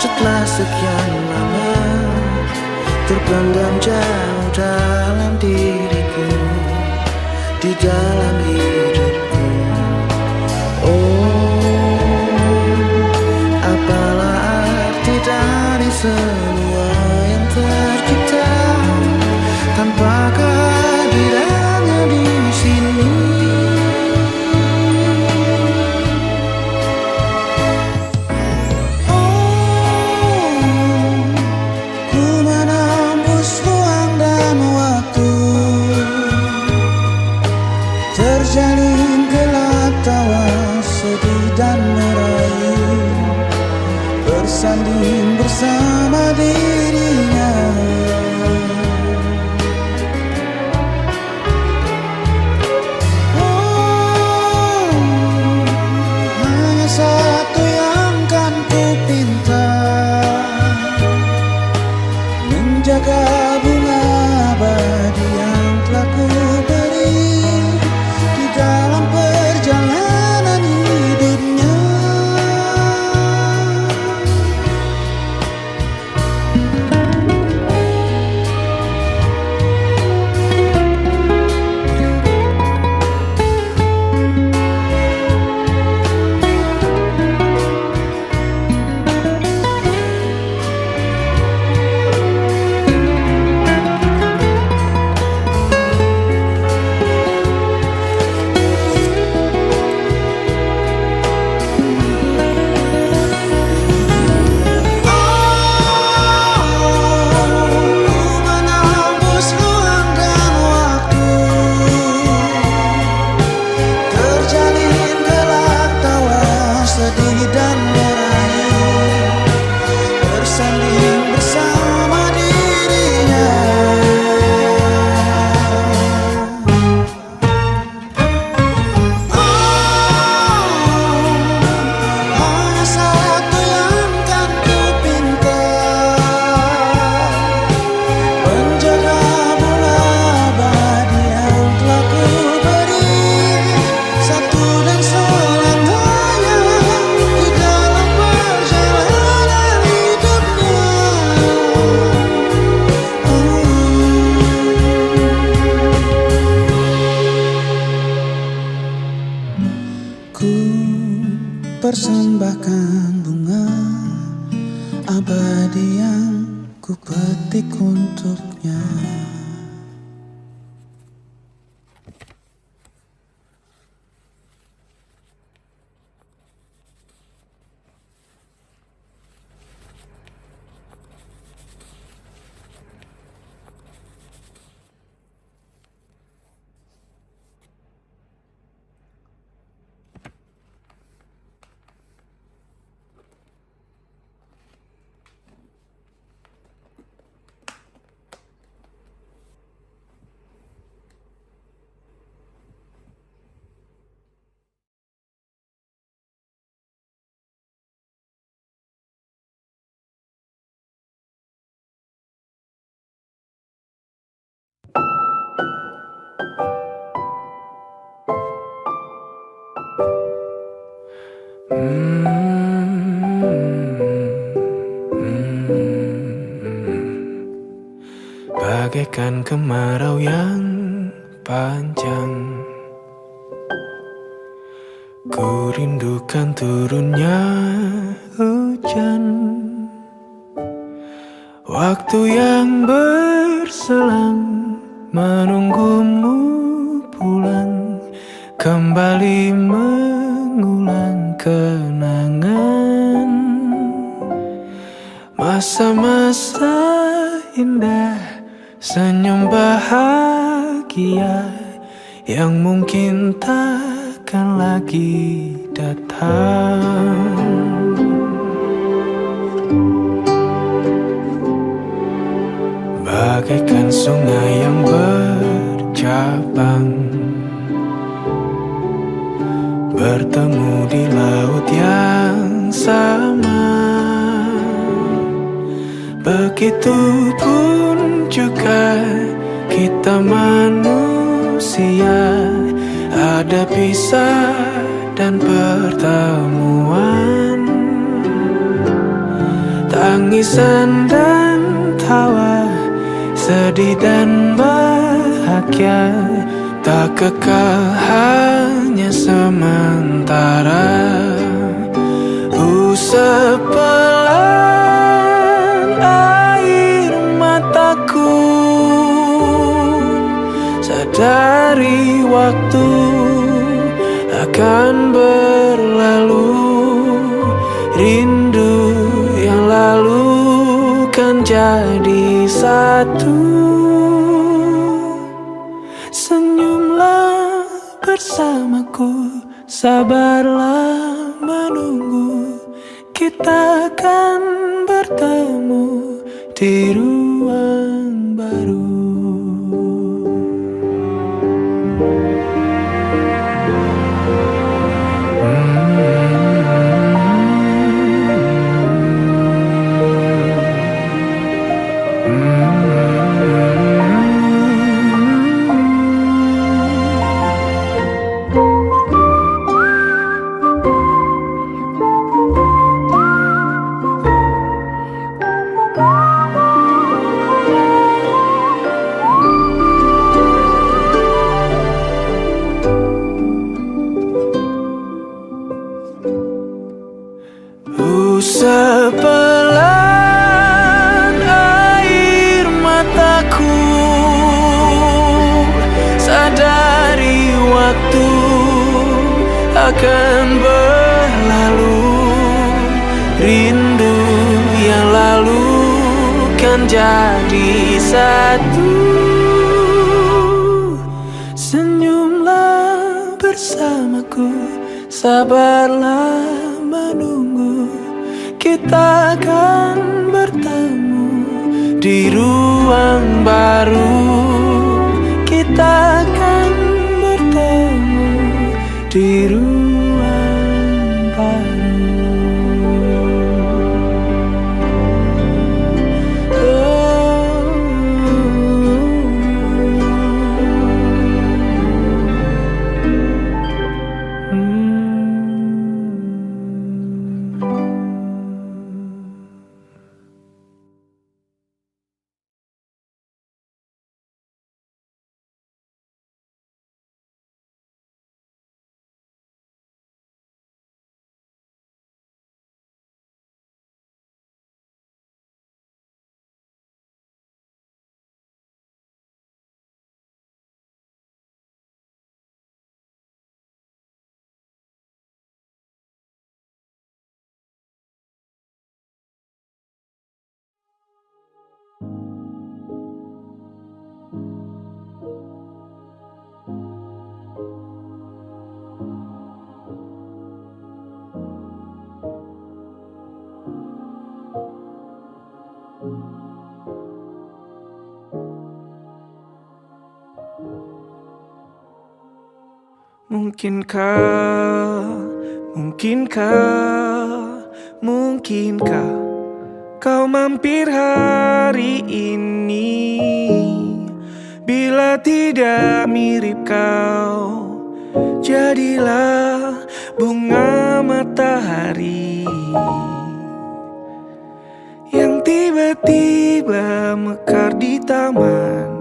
B: Setelah sekian lama terpendam jauh dalam diriku, di dalam hidupku. Oh, apalah arti dari semua yang tercipta tanpa kehadirannya di sini. Oh, ku menembus ruang dan waktu, terjalin gelap tawa sedih dan merayu, bersanding bersama dirinya. Oh, hanya satu yang kan ku pinta, menjaga bunga abadi yang telah ku beri di dalam perjalanan hidupnya. Dan merayu, bersanding bersama dirinya. Oh, hanya satu yang kan ku pinta, menjaga bunga abadi yang telah ku beri, satu dan selamanya di dalam perjalanan hidupnya. Ku persembahkan bunga abadi yang ku petik untuknya.
E: Bagaikan kemarau yang panjang, ku rindukan turunnya hujan. Waktu yang berselang menunggumu pulang, kembali mengulang kenangan masa-masa indah Senyum bahagia yang mungkin takkan lagi datang. Bagaikan sungai yang bercabang, bertemu di laut yang sama. Begitupun juga kita manusia, ada pisah dan pertemuan, tangisan dan tawa, sedih dan bahagia, tak kekal hanya sementara. Usap pelan air mataku, sadari waktu akan berlalu. Rindu yang lalu kan jadi satu. Senyumlah bersamaku, sabarlah menunggu, kita akan bertemu di ruang baru. Usap pelan air mataku, sadari waktu akan berlalu. Rindu yang lalu kan jadi satu. Senyumlah bersamaku, sabarlah menunggu, kita akan bertemu di ruang baru. Kita akan bertemu di ruang baru. Mungkinkah kau mampir hari ini? Bila tidak mirip kau, jadilah bunga matahari yang tiba-tiba mekar di taman.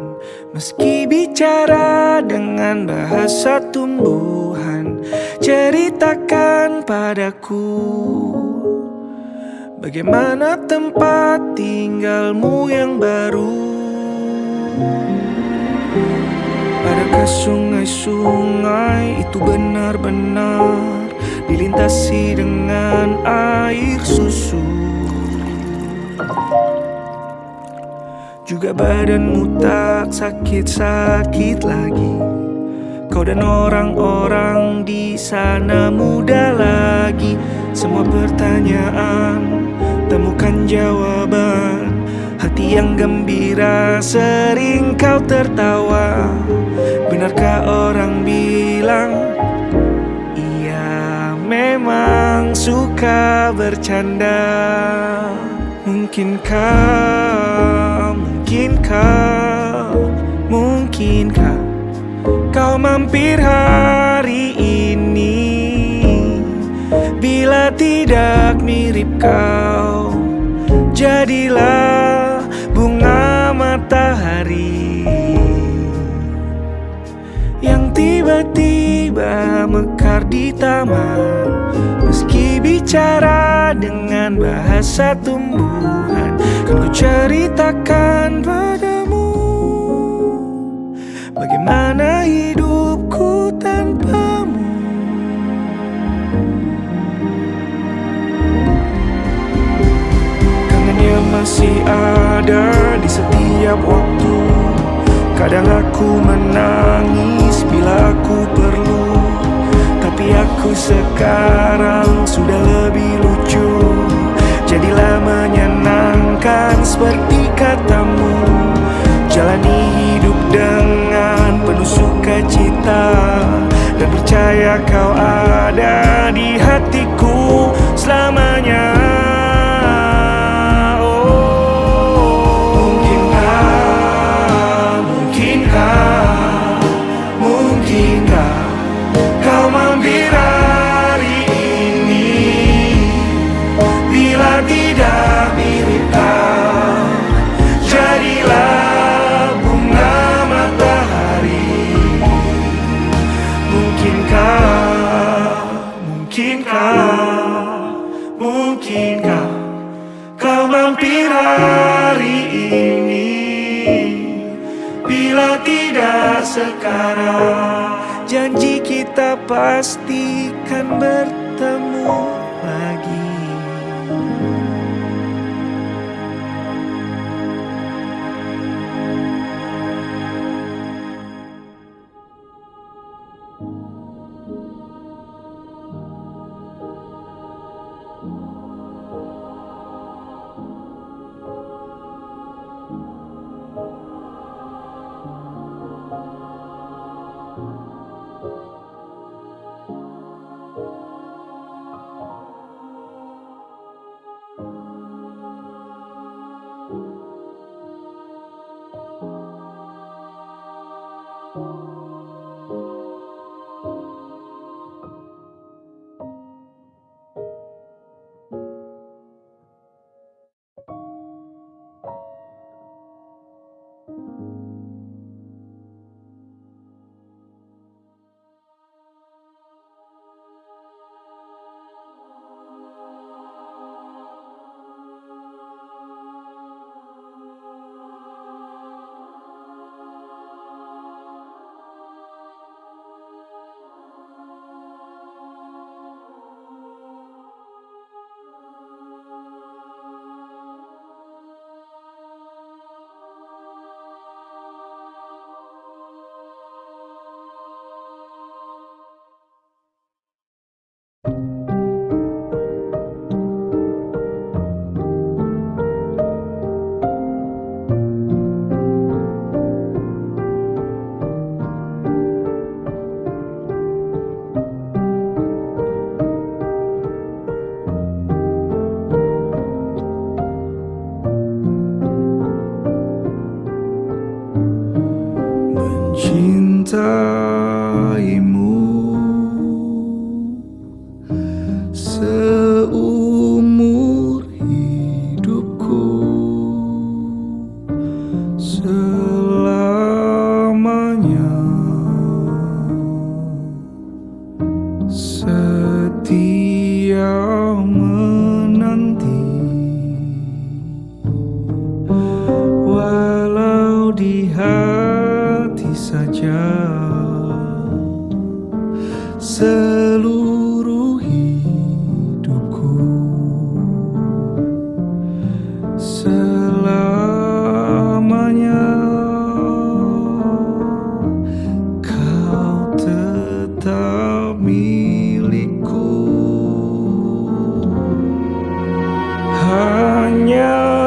E: Meski bicara dengan bahasa tumbuhan, ceritakan padaku bagaimana tempat tinggalmu yang baru. Adakah sungai-sungai itu benar-benar dilintasi dengan air susu?
G: juga badanmu tak sakit-sakit lagi. Kau dan orang-orang di sana muda lagi. Semua pertanyaan temukan jawaban. Hati yang gembira sering kau tertawa. Benarkah orang bilang ia memang suka bercanda? Mungkinkah kau mampir hari ini? Bila tidak mirip kau, jadilah bunga matahari yang tiba-tiba mekar di taman. Meski bicara dengan bahasa tumbuhan, kan ku ceritakan padamu bagaimana hidupku tanpamu. Kangennya masih ada di setiap waktu. Kadang aku menangis bila aku perlu, tapi aku sekarang sudah lebih lucu. Jadilah menyenangkan seperti katamu. Jalani hidup dengan penuh sukacita, dan percaya kau ada di hatiku selamanya. Mungkinkah kau mampir hari ini? Bila tidak mirip kau, jadilah bunga matahari. Mungkinkah kau mampir hari ini? Bila tidak sekarang, janji kita pastikan bertemu lagi. Mencintaimu seumur hidupku, selamanya setia menanti, walau di hati saja. Seluruh hidupku selamanya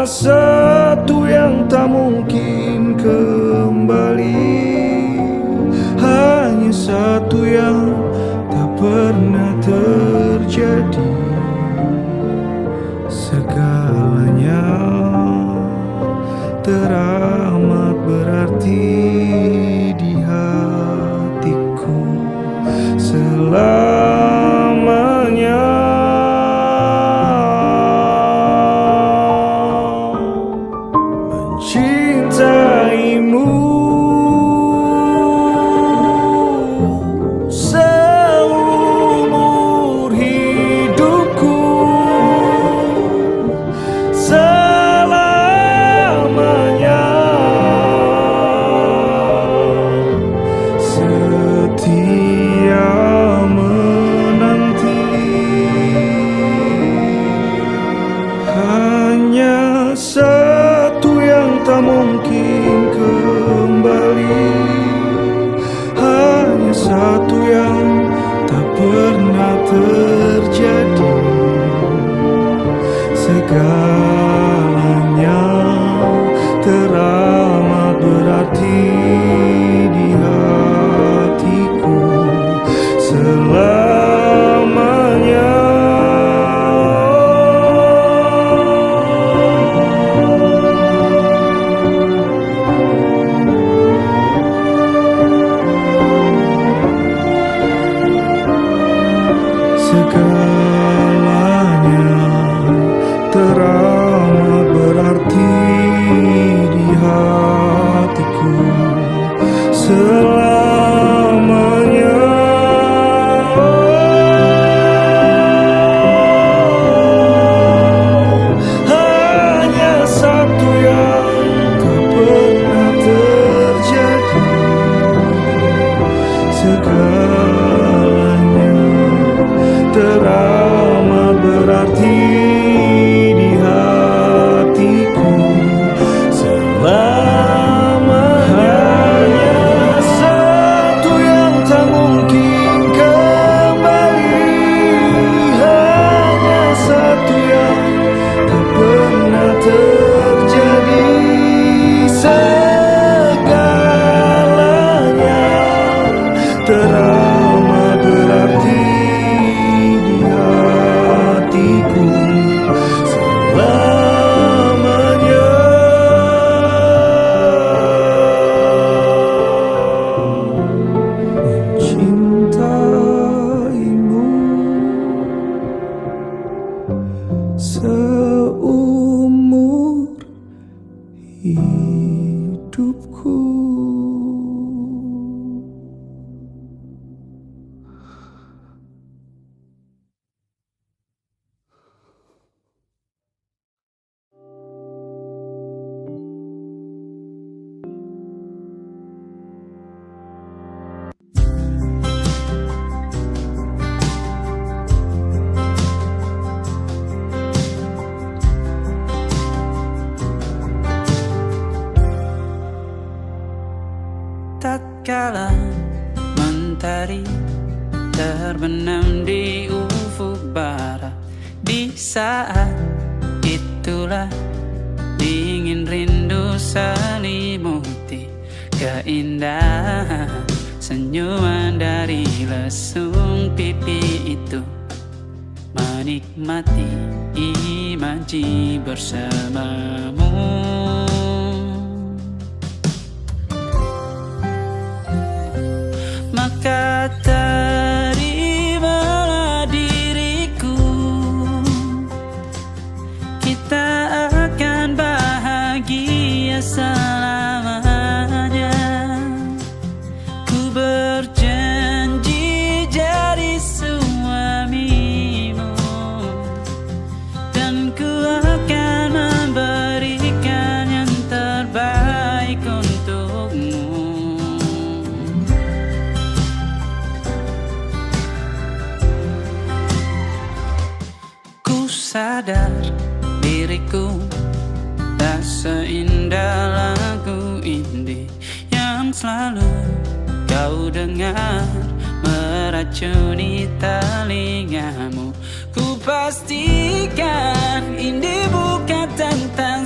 G: satu yang tak mungkin kembali, hanya satu yang tak pernah terjadi. Segalanya teramat berarti di hatiku selamanya. Mencintaimu seumur hidupku, selamanya. Setia menanti, hanya satu yang tak mungkin kembali, hanya satu yang tak pernah terjadi. Segalanya teramat berarti di hatiku selamanya. Segalanya teramat berarti di hatiku selamanya. Hanya satu yang tak pernah terjadi. Segalanya teramat berarti di hatiku selamanya. Hanya satu yang tak mungkin kembali, hanya satu yang tak pernah terjadi. Segalanya teramat berarti di hatiku selamanya. Mencintaimu seumur hidupku.
E: Tatkala mentari terbenam di ufuk barat, di saat itulah dingin rindu selimuti keindahan senyuman dari lesung pipi itu. Menikmati imaji bersamamu. Maka terimalah diriku, kita akan bahagia selamanya. Ku berjanji jadi suamimu, dan ku akan memberikan yang terbaik untukmu. Sadar diriku tak seindah lagu indie yang selalu kau dengar meracuni telingamu. Ku pastikan indie bukan tentang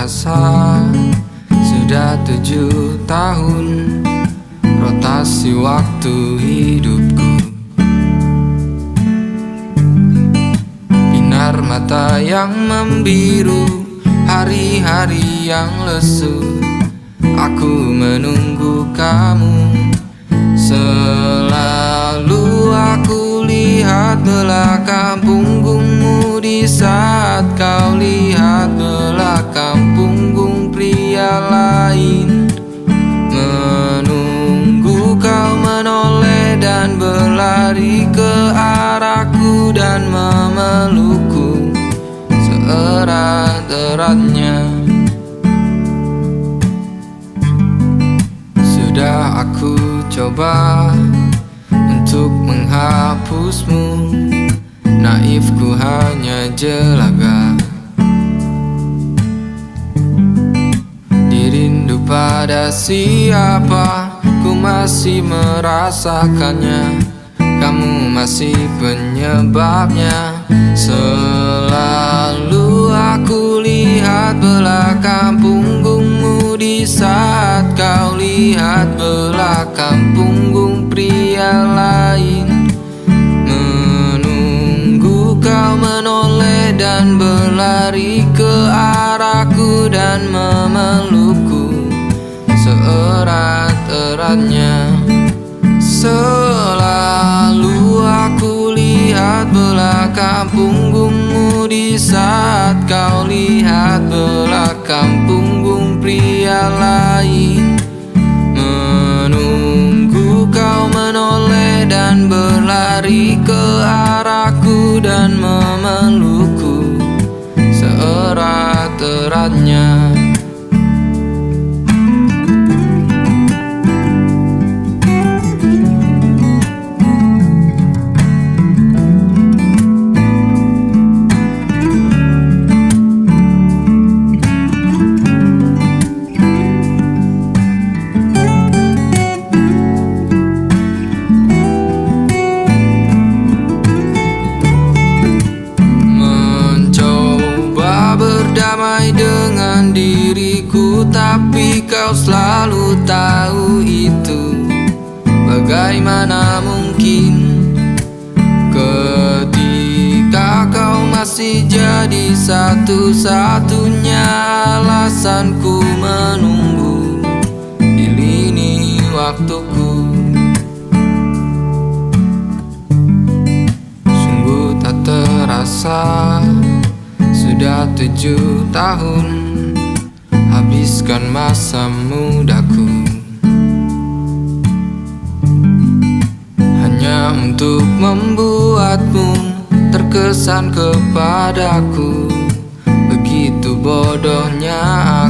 H: terasa. Sudah 7 tahun rotasi waktu hidupku. Binar mata yang membiru, hari-hari yang lesu. Aku menunggu kamu. Selalu aku lihat belakang punggungmu di saat kau lihat belakang punggung pria lain. Menunggu kau menoleh dan berlari ke arahku dan memelukku seerat-eratnya. Sudah aku coba untuk menghapusmu, naifku hanya jelaga. Dirindu pada siapa, ku masih merasakannya. Kamu masih penyebabnya. Selalu aku lihat belakang punggungmu di saat kau lihat belakang punggung pria lain. Menunggu kau menoleh dan berlari ke arahku dan memelukku seerat-eratnya. Selalu aku lihat belakang punggungmu di saat kau lihat belakang punggung pria lain. Menunggu kau menoleh dan berlari ke arahku dan memelukku seerat-eratnya. Berdamai dengan diriku, tapi kau selalu tahu itu. Bagaimana mungkin ketika kau masih jadi satu-satunya alasanku menunggu di lini waktuku. Sungguh tak terasa sudah 7 tahun habiskan masa mudaku hanya untuk membuatmu terkesan kepadaku. Begitu bodohnya